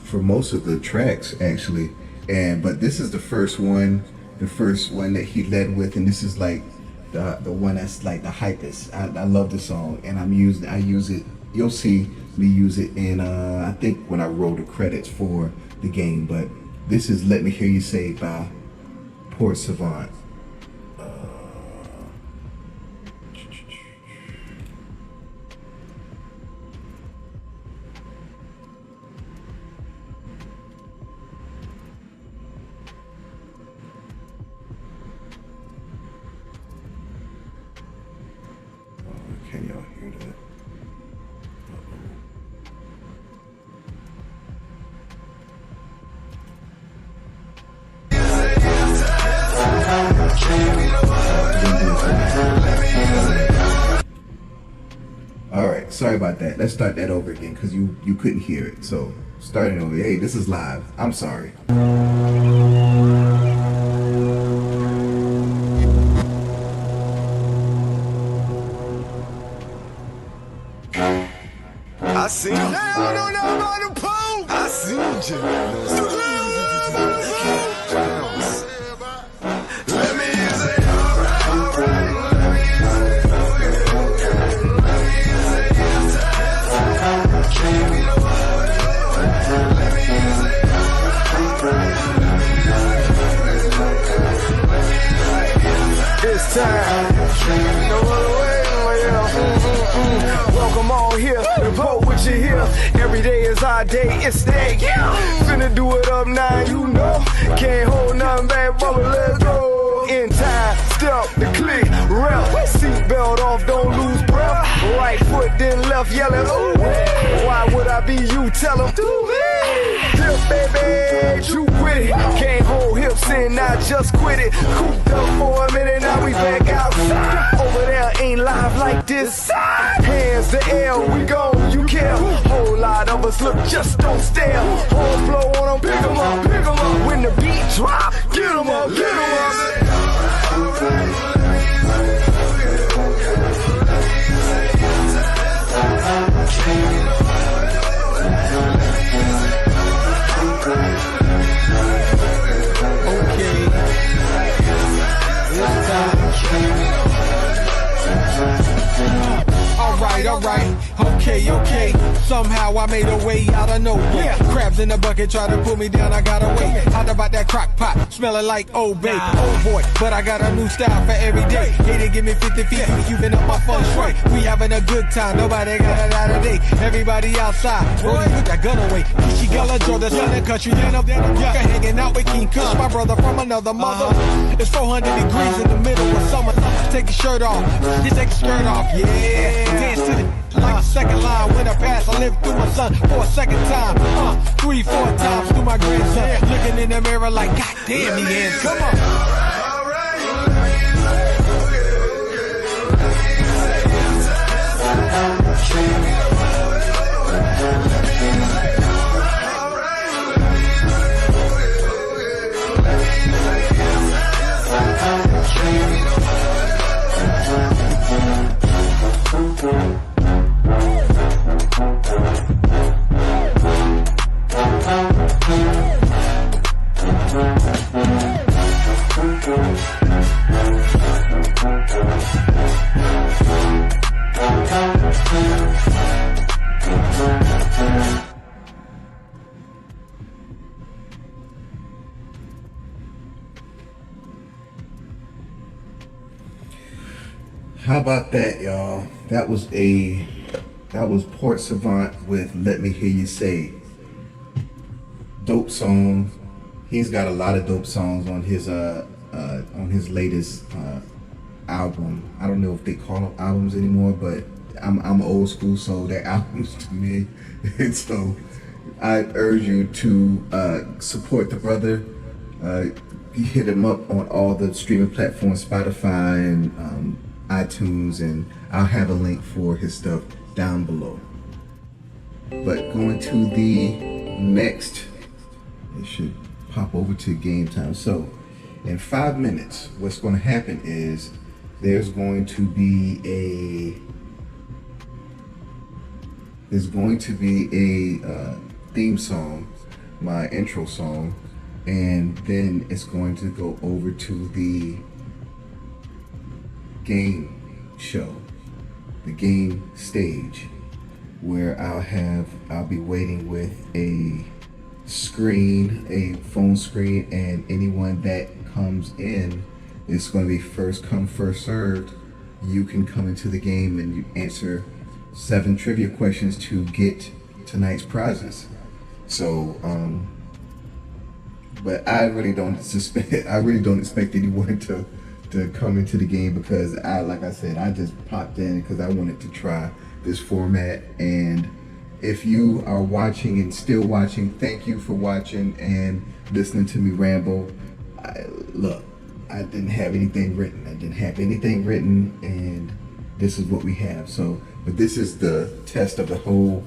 for most of the tracks actually, but this is the first one that he led with, and this is like the one that's like the hypest. I love the song, and I use it. You'll see me use it in I think when I roll the credits for the game. But this is Let Me Hear You Say by Port Savant. Can y'all hear that? All right, sorry about that. Let's start that over again because you couldn't hear it. So starting over. Hey, this is live. I'm sorry. I seen you. I don't know about the pole. I seen you. Let me say, alright. I'm all here. The vote what you hear. Every day is our day. It's that. Finna do it up now, you know. Can't hold nothing back, brother. Let's go. In time, step the click, rep. Seatbelt off, don't lose breath. Right foot, then left, yelling, ooh. Why would I be you? Tell them, dip, baby, you with it. Can't hold hips in, I just quit it. Cooped up for a minute, now we back outside. Over there ain't live like this. Hands to air, we go, you care. Whole lot of us look, just don't stare. Horns blow on them, pick 'em up, pick 'em up. When the beat drop, get 'em up, get 'em up. Alright, okay. Somehow I made a way out of nowhere. Crabs in the bucket try to pull me down, I got away. Out about that crock pot, smelling like Old Bay. Oh boy, but I got a new style for every day. Hey, they give me 50 feet, you been up my fun straight. We having a good time, nobody got it out of date. Everybody outside, boy, put that gun away. She got a draw, that's in the country, then up there. Hanging out with King Kush, my brother from another mother. It's 400 degrees in the middle of summer. Take your shirt off, just take your skirt off, yeah. Dance to the like a second line. When I pass, I live through my son for a second time. 3-4 times through my grandson. Looking in the mirror like, God damn, he is. Come on. How about that, y'all? That was Port Savant with Let Me Hear You Say. Dope song. He's got a lot of dope songs on his latest album. I don't know if they call them albums anymore, but I'm old school, so they're albums to me. And so I urge you to support the brother. Hit him up on all the streaming platforms, Spotify and iTunes, and I'll have a link for his stuff down below. But going to the next, it should pop over to game time. So in 5 minutes, what's going to happen is there's going to be a theme song, my intro song, and then it's going to go over to the game show, the game stage, where I'll be waiting with a phone screen, and anyone that comes in, it's going to be first come, first served. You can come into the game and you answer 7 trivia questions to get tonight's prizes. So, but I really don't expect anyone to come into the game, because like I said, I just popped in because I wanted to try this format. And if you are watching and still watching, thank you for watching and listening to me ramble. I didn't have anything written. And this is what we have. So, but this is the test of the whole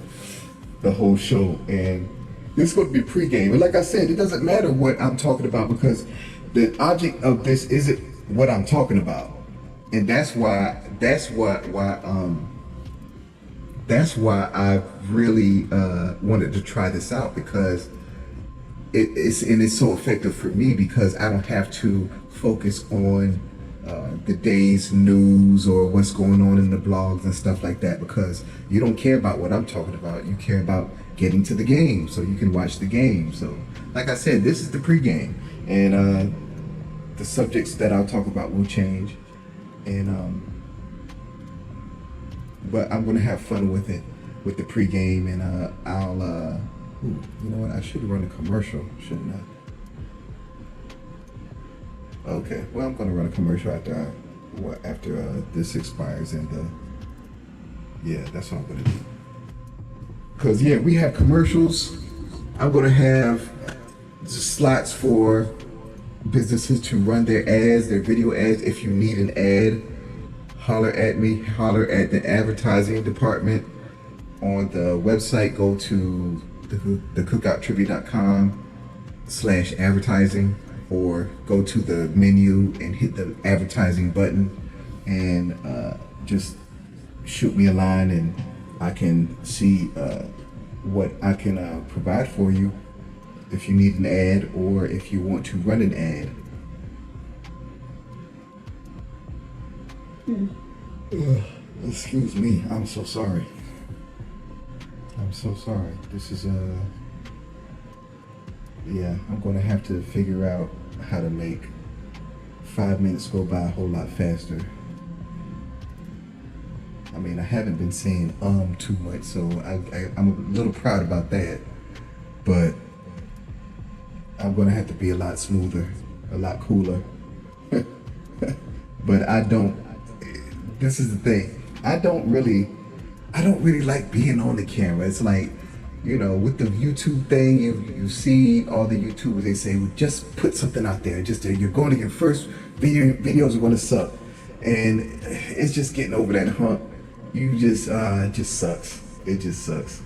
show, and this is going to be pregame. And like I said, it doesn't matter what I'm talking about, because the object of this isn't what I'm talking about, and that's why I really wanted to try this out, because it's so effective for me, because I don't have to focus on the day's news or what's going on in the blogs and stuff like that, because you don't care about what I'm talking about. You care about getting to the game so you can watch the game. So like I said, this is the pregame, and the subjects that I'll talk about will change, and but I'm gonna have fun with it, with the pregame, and I'll you know what? I should run a commercial, shouldn't I? Okay, well, I'm gonna run a commercial after this expires, and yeah, that's what I'm gonna do. Cause yeah, we have commercials. I'm gonna have slots for businesses to run their ads, their video ads. If you need an ad, holler at me, holler at the advertising department on the website. Go to the cookouttrivia.com/advertising, or go to the menu and hit the advertising button, and just shoot me a line, and I can see what I can provide for you if you need an ad or if you want to run an ad. Excuse me, I'm so sorry. I'm so sorry. This is yeah, I'm gonna have to figure out how to make 5 minutes go by a whole lot faster. I mean, I haven't been saying too much, so I'm a little proud about that, but I'm gonna have to be a lot smoother, a lot cooler. But this is the thing, I don't really like being on the camera. It's like, you know, with the YouTube thing, you see all the YouTubers, they say, well, just put something out there. Just you're going to your first videos are going to suck, and it's just getting over that hump. You just it just sucks. It just sucks.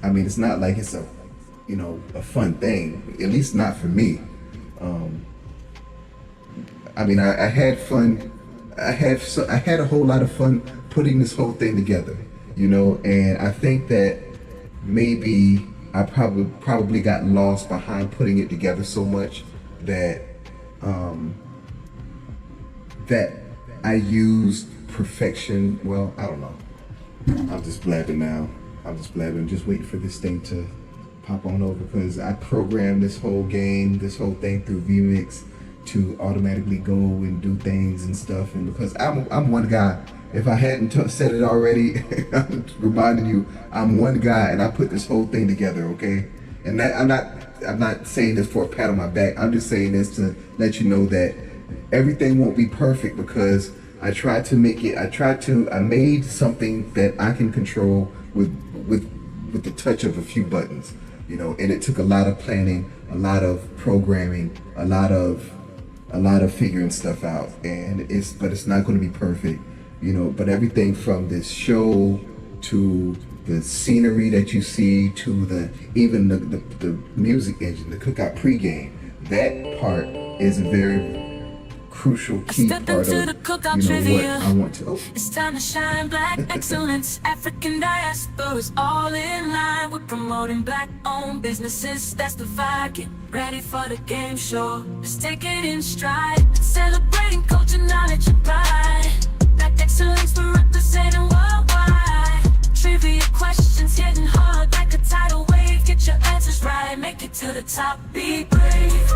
I mean, it's not like it's a fun thing. At least not for me. I mean, I had fun. I had a whole lot of fun putting this whole thing together. You know, and I think that maybe I probably got lost behind putting it together so much that that I used perfection. Well, I don't know. I'm just blabbing now. I'm just blabbing, just waiting for this thing to pop on over, because I programmed this whole thing through vMix to automatically go and do things and stuff. And because I'm one guy. If I hadn't said it already, I'm reminding you, I'm one guy, and I put this whole thing together, okay? And that, I'm not saying this for a pat on my back. I'm just saying this to let you know that everything won't be perfect, because I made something that I can control with the touch of a few buttons, you know. And it took a lot of planning, a lot of programming, a lot of figuring stuff out, but it's not going to be perfect. You know, but everything from this show to the scenery that you see to even the music engine, the Cookout pregame, that part is a very crucial key part of what I want to. Oh. It's time to shine black excellence. African diaspora is all in line with promoting black-owned businesses. That's the vibe. Get ready for the game show. Let's take it in stride. Celebrating culture, knowledge, and pride. Excellence for representing worldwide. Trivia questions hitting hard like a tidal wave. Get your answers right, make it to the top, be brave.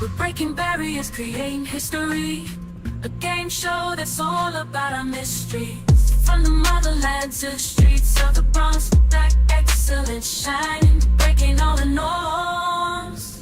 We're breaking barriers, creating history. A game show that's all about our mysteries. From the motherland to the streets of the Bronx, black excellence shining, breaking all the norms.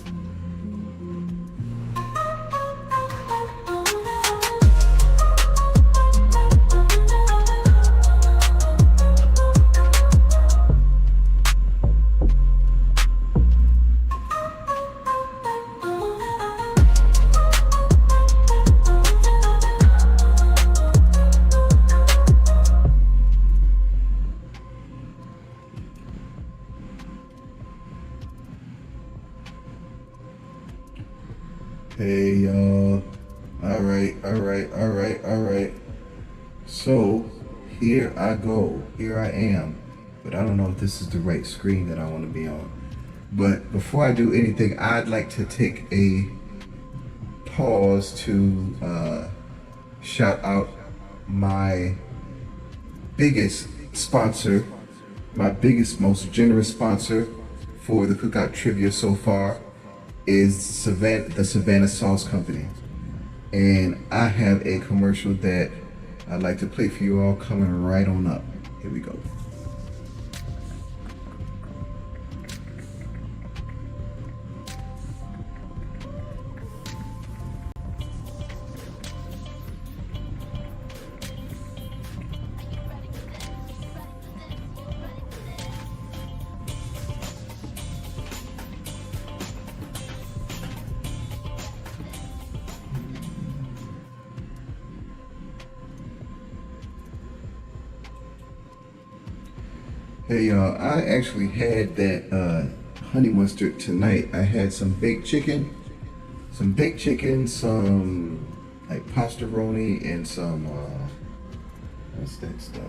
Hey y'all. All right. So here I go. Here I am. But I don't know if this is the right screen that I want to be on. But before I do anything, I'd like to take a pause to shout out my biggest sponsor, my biggest, most generous sponsor for the Cookout Trivia so far is the Savannah Sauce Company. And I have a commercial that I'd like to play for you all coming right on up. Here we go. Hey y'all, I actually had that honey mustard tonight. I had some baked chicken, some like pastaroni, and some what's that stuff?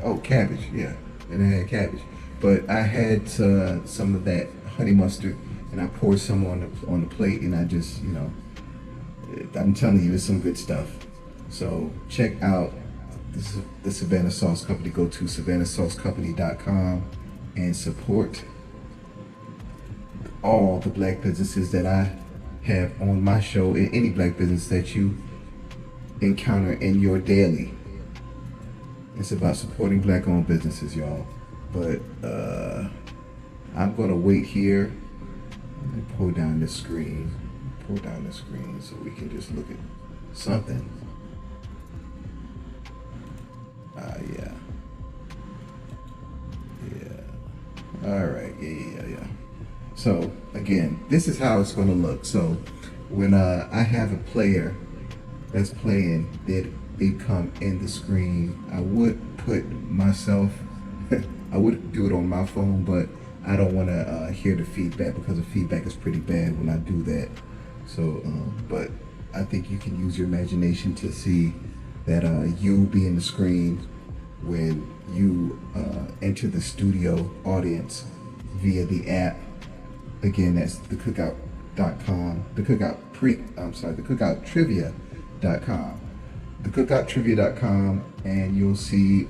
Oh, cabbage, yeah. And I had cabbage, but I had some of that honey mustard, and I poured some on the plate, and I just, I'm telling you, it's some good stuff. So check out the Savannah Sauce Company. Go to savannahsaucecompany.com and support all the black businesses that I have on my show, and any black business that you encounter in your daily. It's about supporting black owned businesses, y'all. But I'm gonna wait here. Let me pull down the screen so we can just look at something. Yeah. All right. Yeah. So again, this is how it's going to look. So when I have a player that's playing, they come in the screen. I would put myself. I would do it on my phone, but I don't want to hear the feedback, because the feedback is pretty bad when I do that. So, but I think you can use your imagination to see that you'll be in the screen when you enter the studio audience via the app. Again, that's the Cookout.com, the Cookouttrivia.com. The Cookouttrivia.com, and you'll see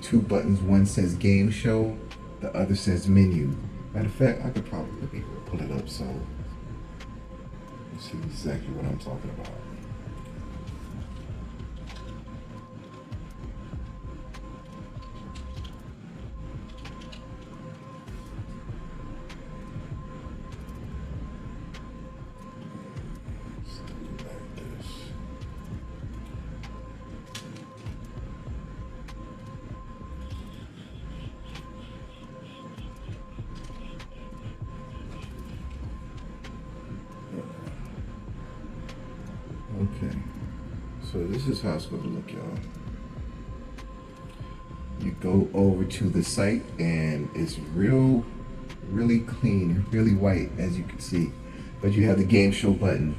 two buttons. One says Game Show, the other says Menu. Matter of fact, I could probably pull it up so you see exactly what I'm talking about. Okay, so this is how it's going to look, y'all. You go over to the site, and it's really clean, really white, as you can see. But you have the game show button,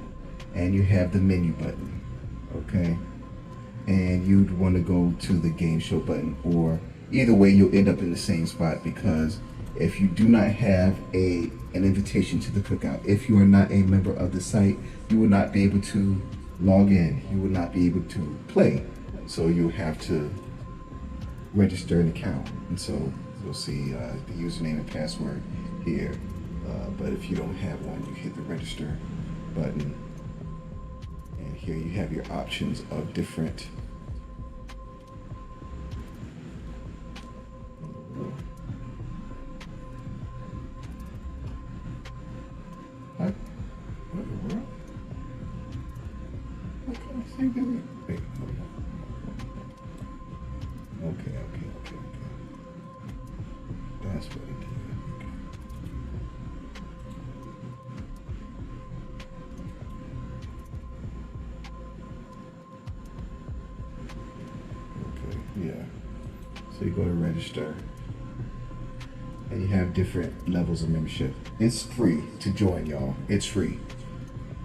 and you have the menu button, okay? And you'd want to go to the game show button, or either way, you'll end up in the same spot, because if you do not have an invitation to the cookout, if you are not a member of the site, you will not be able to log in. You will not be able to play. So you'll have to register an account. And so you'll see the username and password here. But if you don't have one, you hit the register button. And here you have your options of different What in the world? What kind of thing did we... Wait, hold on. Okay. That's what it did. Okay, yeah. So you go to register, and you have different levels of membership. It's free to join, y'all. It's free.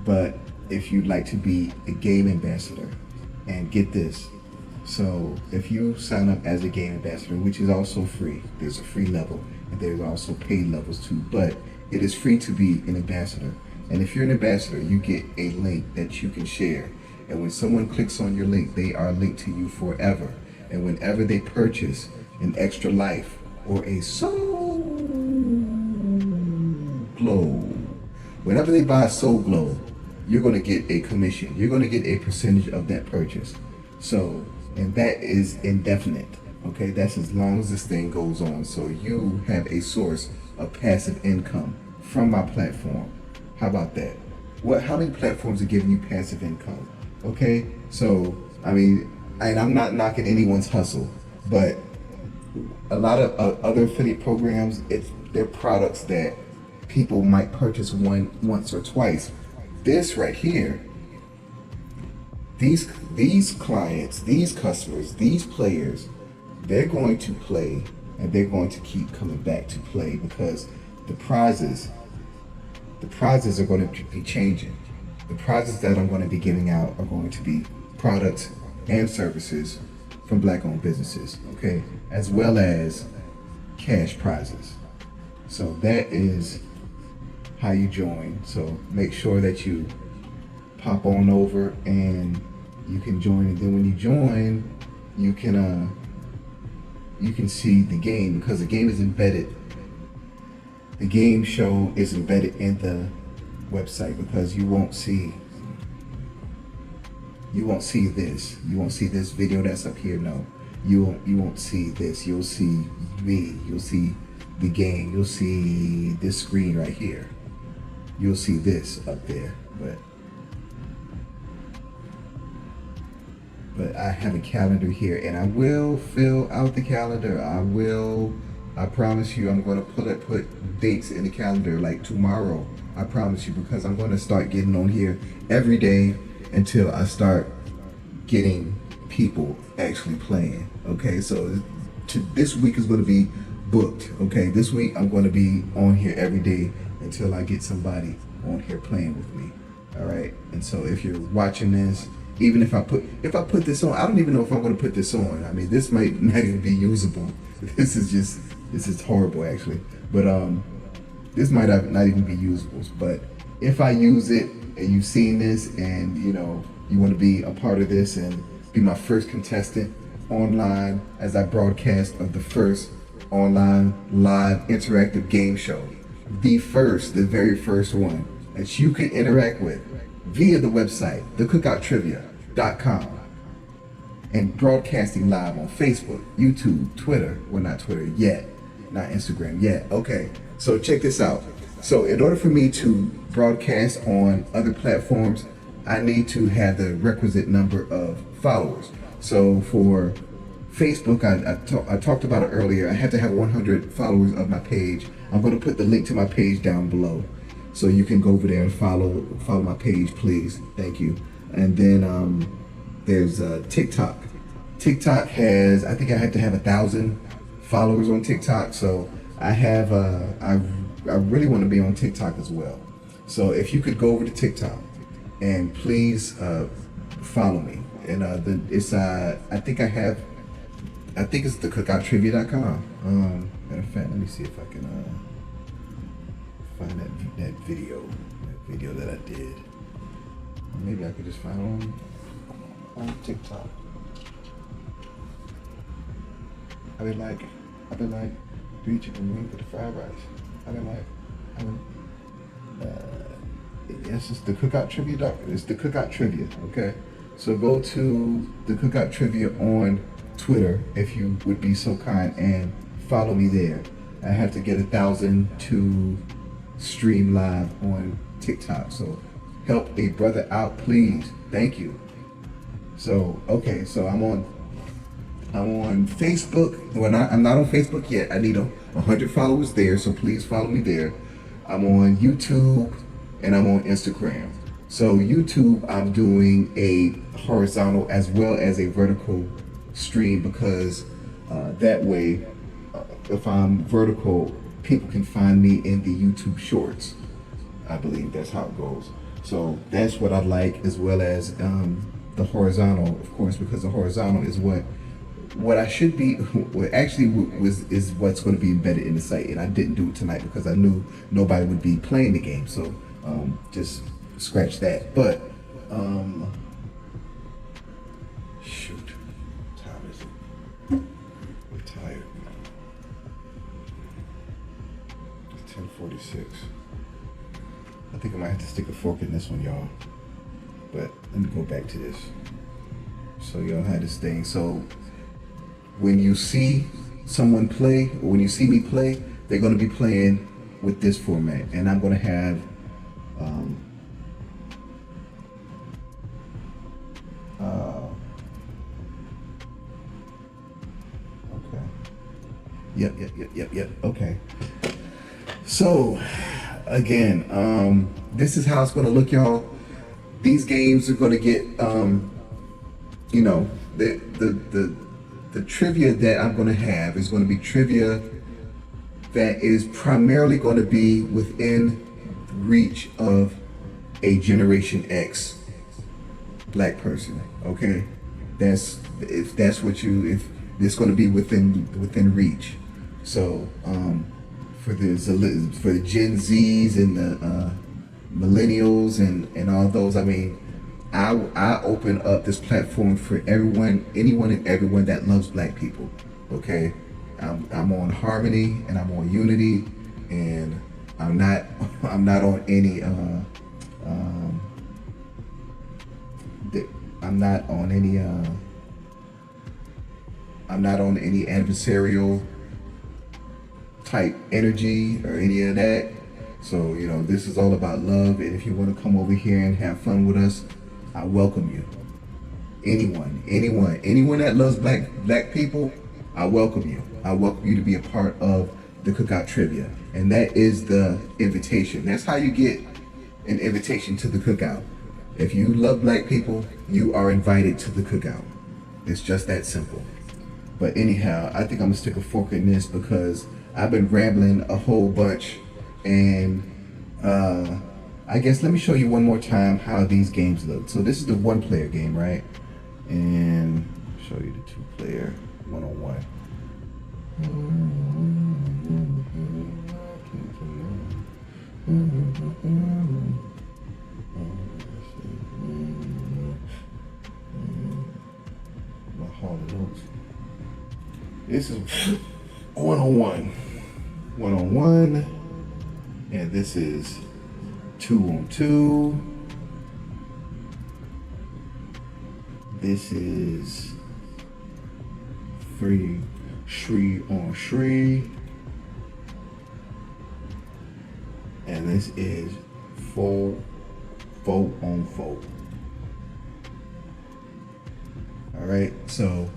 But if you'd like to be a game ambassador, and get this, so if you sign up as a game ambassador, which is also free, there's a free level, and there's also paid levels too, but it is free to be an ambassador. And if you're an ambassador, you get a link that you can share. And when someone clicks on your link, they are linked to you forever. And whenever they purchase an extra life or a soul glow, whenever they buy a soul glow, you're going to get a commission. You're going to get a percentage of that purchase. So, and that is indefinite. Okay, that's as long as this thing goes on. So you have a source of passive income from my platform. How about that? How many platforms are giving you passive income? Okay, so I mean, and I'm not knocking anyone's hustle, but a lot of other affiliate programs, they're products that people might purchase once or twice. This right here, these clients, these customers, these players, they're going to play and they're going to keep coming back to play because the prizes are going to be changing. The prizes that I'm going to be giving out are going to be products and services from Black-owned businesses, okay, as well as cash prizes. So that is how you join. So make sure that you pop on over and you can join. And then when you join, you can see the game, because the game is embedded. The game show is embedded in the website, because you won't see this. You won't see this video that's up here. No, you won't see this. You'll see me. You'll see the game. You'll see this screen right here. You'll see this up there. But I have a calendar here, and I will fill out the calendar. I promise you, I'm going to put dates in the calendar like tomorrow. I promise you, because I'm going to start getting on here every day until I start getting people actually playing. Okay, so this week is going to be booked. Okay, this week I'm going to be on here every day until I get somebody on here playing with me. All right, and so if you're watching this, even if I put this on, I don't even know if I'm going to put this on. I mean, this might not even be usable. This is horrible actually. But this might not even be usable. But if I use it and you've seen this and you want to be a part of this and be my first contestant online as I broadcast of the first online live interactive game show, the very first one that you can interact with via the website, thecookouttrivia.com, and broadcasting live on Facebook, YouTube, Twitter. Well, not Twitter yet, not Instagram yet. Okay, so check this out. So in order for me to broadcast on other platforms, I need to have the requisite number of followers. So for Facebook, I talked about it earlier. I had to have 100 followers of my page. I'm going to put the link to my page down below, so you can go over there and follow my page, please. Thank you. And then there's TikTok. TikTok has, I think I had to have 1,000 followers on TikTok. So I have, I really want to be on TikTok as well. So if you could go over to TikTok and please follow me. And it's I think it's thecookouttrivia.com. Matter of fact, let me see if I can find that video that I did. Or maybe I could just find it on TikTok. I've been like, three chicken wings with the fried rice. Yes, it's the Cookout Trivia. It's the Cookout Trivia. Okay, so go to the Cookout Trivia on Twitter if you would be so kind and follow me there. I have to get 1,000 to stream live on TikTok, so help a brother out, please. Thank you. So okay, so I'm on Facebook. Well, I'm not on Facebook yet. I need 100 followers there, so please follow me there. I'm on YouTube and I'm on Instagram. So YouTube, I'm doing a horizontal as well as a vertical stream, because that way, if I'm vertical, people can find me in the YouTube shorts. I believe that's how it goes. So that's what I like, as well as the horizontal, of course, because the horizontal is what I should be, what actually is what's going to be embedded in the site. And I didn't do it tonight because I knew nobody would be playing the game. So just scratch that. But shoot, what time is it? We're tired. It's 10:46. I think I might have to stick a fork in this one, y'all. But let me go back to this. So y'all had this thing. So when you see someone play, or when you see me play, they're going to be playing with this format, and I'm going to have okay. Yep. Okay. So again, this is how it's going to look, y'all. These games are going to get, you know, the trivia that I'm going to have is going to be trivia that is primarily going to be within reach of a Generation X black person. Okay, if it's going to be within reach. So for the Gen Zs and the millennials and all those, I mean, I open up this platform for anyone and everyone that loves black people. Okay, I'm on Harmony and I'm on Unity, and I'm not on any I'm not on any adversarial type energy or any of that. So, you know, this is all about love, and if you want to come over here and have fun with us, I welcome you. Anyone that loves black people, I welcome you. I welcome you to be a part of the Cookout Trivia. And that is the invitation. That's how you get an invitation to the Cookout. If you love black people, you are invited to the Cookout. It's just that simple. But anyhow, I think I'm gonna stick a fork in this because I've been rambling a whole bunch, and I guess let me show you one more time how these games look. So this is the 1-player game, right? And show you the 2-player one-on-one. My Hall of Notes. This is one-on-one, and this is 2-on-2. This is 3-on-3, and this is 4-on-4. All right, so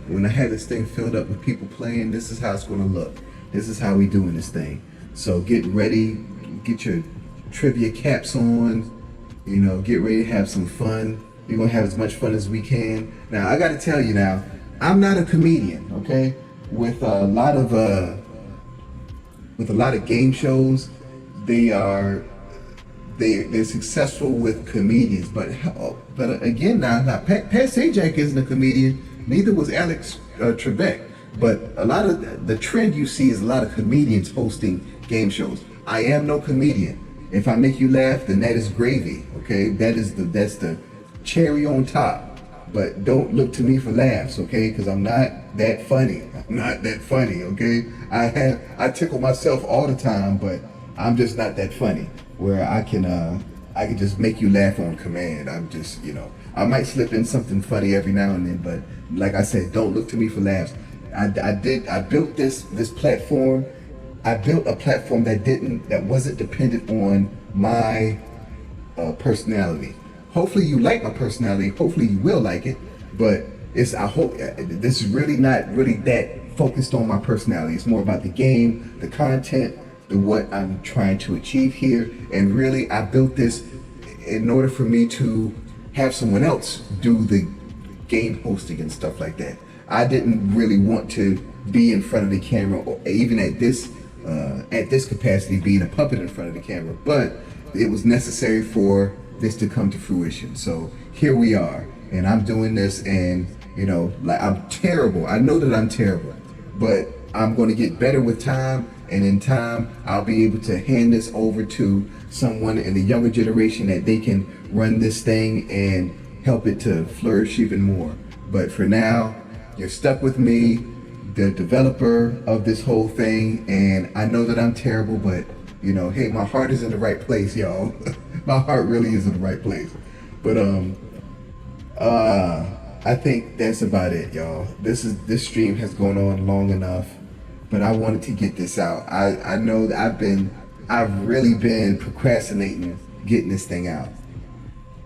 when I had this thing filled up with people playing, this is how it's going to look. This is how we doing this thing. So get ready, get your trivia caps on, you know, get ready to have some fun. We're going to have as much fun as we can. Now, I got to tell you now, I'm not a comedian, okay? With a lot of game shows, they're successful with comedians, but again, now Pat Sajak isn't a comedian. Neither was Alex Trebek. But a lot of the trend you see is a lot of comedians hosting game shows. I am no comedian. If I make you laugh, then that is gravy. Okay, that's the cherry on top. But don't look to me for laughs, okay? Because I'm not that funny. I'm not that funny, okay? I tickle myself all the time, but I'm just not that funny. Where I can just make you laugh on command. I'm just, you know, I might slip in something funny every now and then, but like I said, don't look to me for laughs. I built this platform. I built a platform that wasn't dependent on my personality. Hopefully you like my personality. Hopefully you will like it, but I hope this is really not really that focused on my personality. It's more about the game, the content, what I'm trying to achieve here. And really, I built this in order for me to have someone else do the game hosting and stuff like that. I didn't really want to be in front of the camera, or even at this capacity, being a puppet in front of the camera, but it was necessary for this to come to fruition. So here we are, and I'm doing this, and you know, like, I'm terrible. I know that I'm terrible, but I'm going to get better with time. And in time, I'll be able to hand this over to someone in the younger generation that they can run this thing and help it to flourish even more. But for now, you're stuck with me, the developer of this whole thing. And I know that I'm terrible, but you know, hey, my heart is in the right place, y'all. My heart really is in the right place. But I think that's about it, y'all. This stream has gone on long enough, but I wanted to get this out. I know that I've really been procrastinating getting this thing out.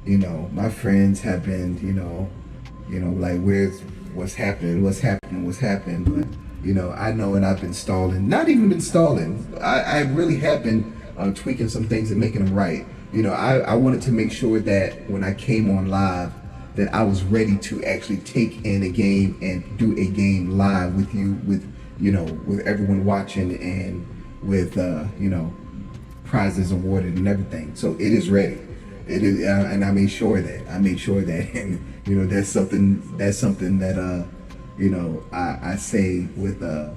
You know, my friends have been, you know, like what's happening. But you know, I know, and I've been stalling. Not even been stalling. I really have been tweaking some things and making them right. You know, I wanted to make sure that when I came on live, that I was ready to actually take in a game and do a game live with you, with everyone watching, and with prizes awarded and everything. So it is ready. It is, and I made sure that, and you know, that's something that I say with a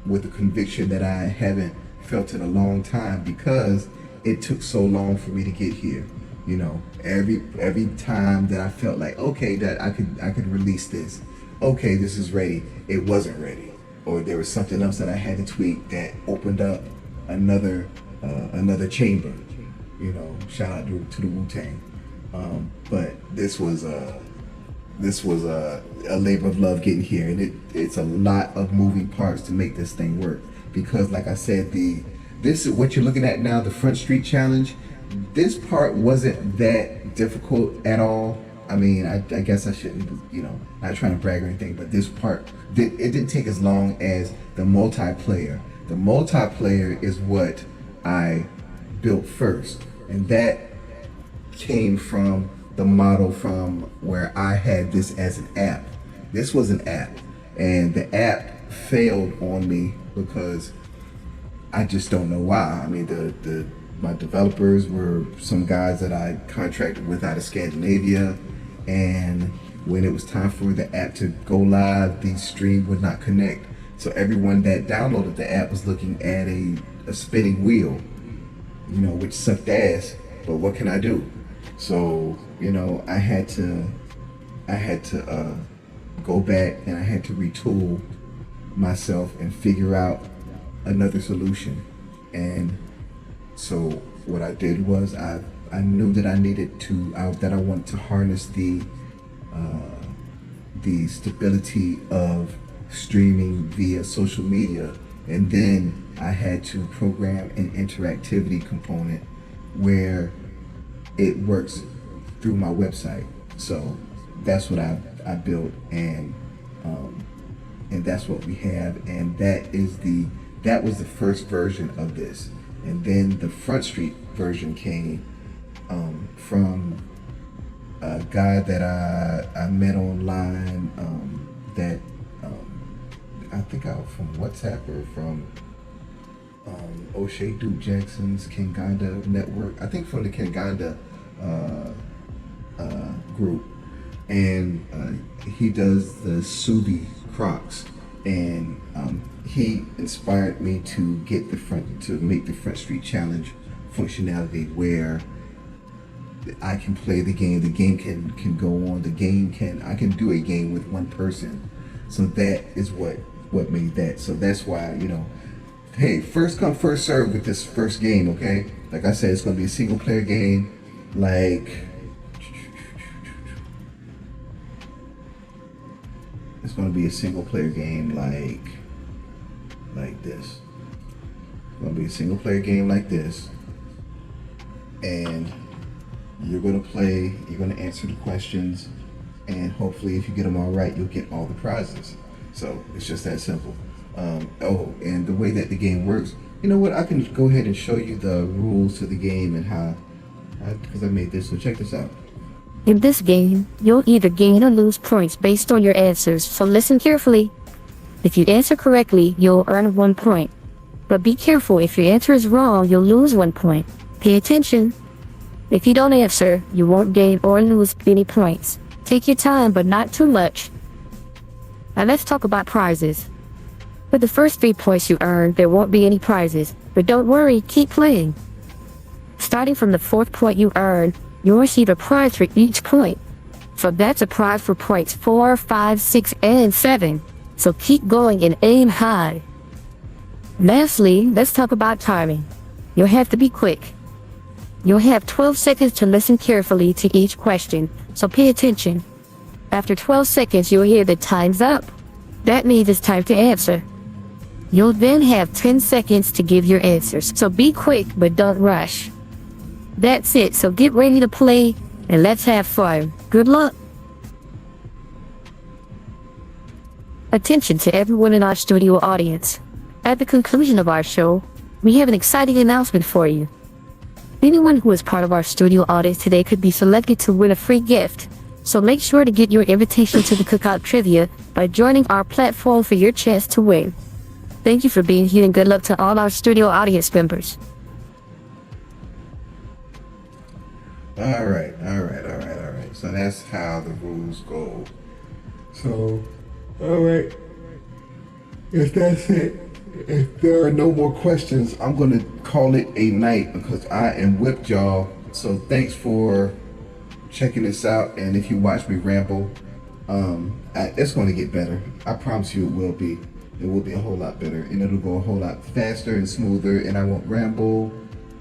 conviction that I haven't felt in a long time, because it took so long for me to get here. You know, every time that I felt like, okay, that I could release this, okay, this is ready, it wasn't ready, or there was something else that I had to tweak that opened up another chamber. You know, shout out to the Wu-Tang. But this was a labor of love getting here, and it's a lot of moving parts to make this thing work. Because, like I said, this is what you're looking at now, the Front Street Challenge. This part wasn't that difficult at all. I mean, I guess I shouldn't, not trying to brag or anything, but this part, it didn't take as long as the multiplayer. The multiplayer is what I built first, and that came from the model from where I had this as an app. This was an app, and the app failed on me because I just don't know why. I mean, my developers were some guys that I contracted with out of Scandinavia, and when it was time for the app to go live, the stream would not connect. So everyone that downloaded the app was looking at a spinning wheel, which sucked ass, but what can I do? So, I had to go back, and I had to retool myself and figure out another solution. And so what I did was I knew that I wanted to harness the stability of streaming via social media, and then I had to program an interactivity component where it works through my website. So that's what I built, and that's what we have, and that was the first version of this. And then the Front Street version came from a guy that I met online, that I think I was from WhatsApp or from O'Shea Duke Jackson's Kinganda network. I think from the Kinganda group, and he does the Subi Crocs, and he inspired me to make the Front Street Challenge functionality where I can play the game. The game can go on. I can do a game with one person. So that is what made that. So that's why, hey, first come, first serve with this first game, okay? Like I said, it's gonna be a single player game. It's gonna be a single player game like this. It's gonna be a single player game like this. And you're gonna answer the questions, and hopefully if you get them all right, you'll get all the prizes. So it's just that simple. And the way that the game works, you know what, I can go ahead and show you the rules to the game and how, because I made this, so check this out. In this game, you'll either gain or lose points based on your answers, so listen carefully. If you answer correctly, you'll earn 1 point. But be careful, if your answer is wrong, you'll lose 1 point. Pay attention. If you don't answer, you won't gain or lose any points. Take your time, but not too much. Now let's talk about prizes. For the first 3 points you earn, there won't be any prizes. But don't worry, keep playing. Starting from the 4th point you earn, you'll receive a prize for each point. So that's a prize for points 4, 5, 6, and 7. So keep going and aim high. Lastly, let's talk about timing. You'll have to be quick. You'll have 12 seconds to listen carefully to each question, so pay attention. After 12 seconds, you'll hear the time's up. That means it's time to answer. You'll then have 10 seconds to give your answers, so be quick but don't rush. That's it, so get ready to play and let's have fun. Good luck. Attention to everyone in our studio audience. At the conclusion of our show, we have an exciting announcement for you. Anyone who is part of our studio audience today could be selected to win a free gift, so make sure to get your invitation to the Cookout Trivia by joining our platform for your chance to win. Thank you for being here and good luck to all our studio audience members. All right. So that's how the rules go. So, all right. If that's it, if there are no more questions, I'm going to call it a night because I am whipped, y'all. So thanks for checking this out. And if you watch me ramble, it's going to get better. I promise you it will be. It will be a whole lot better. And it'll go a whole lot faster and smoother. And I won't ramble.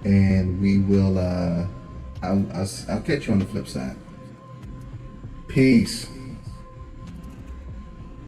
And we will, I'll catch you on the flip side. Peace.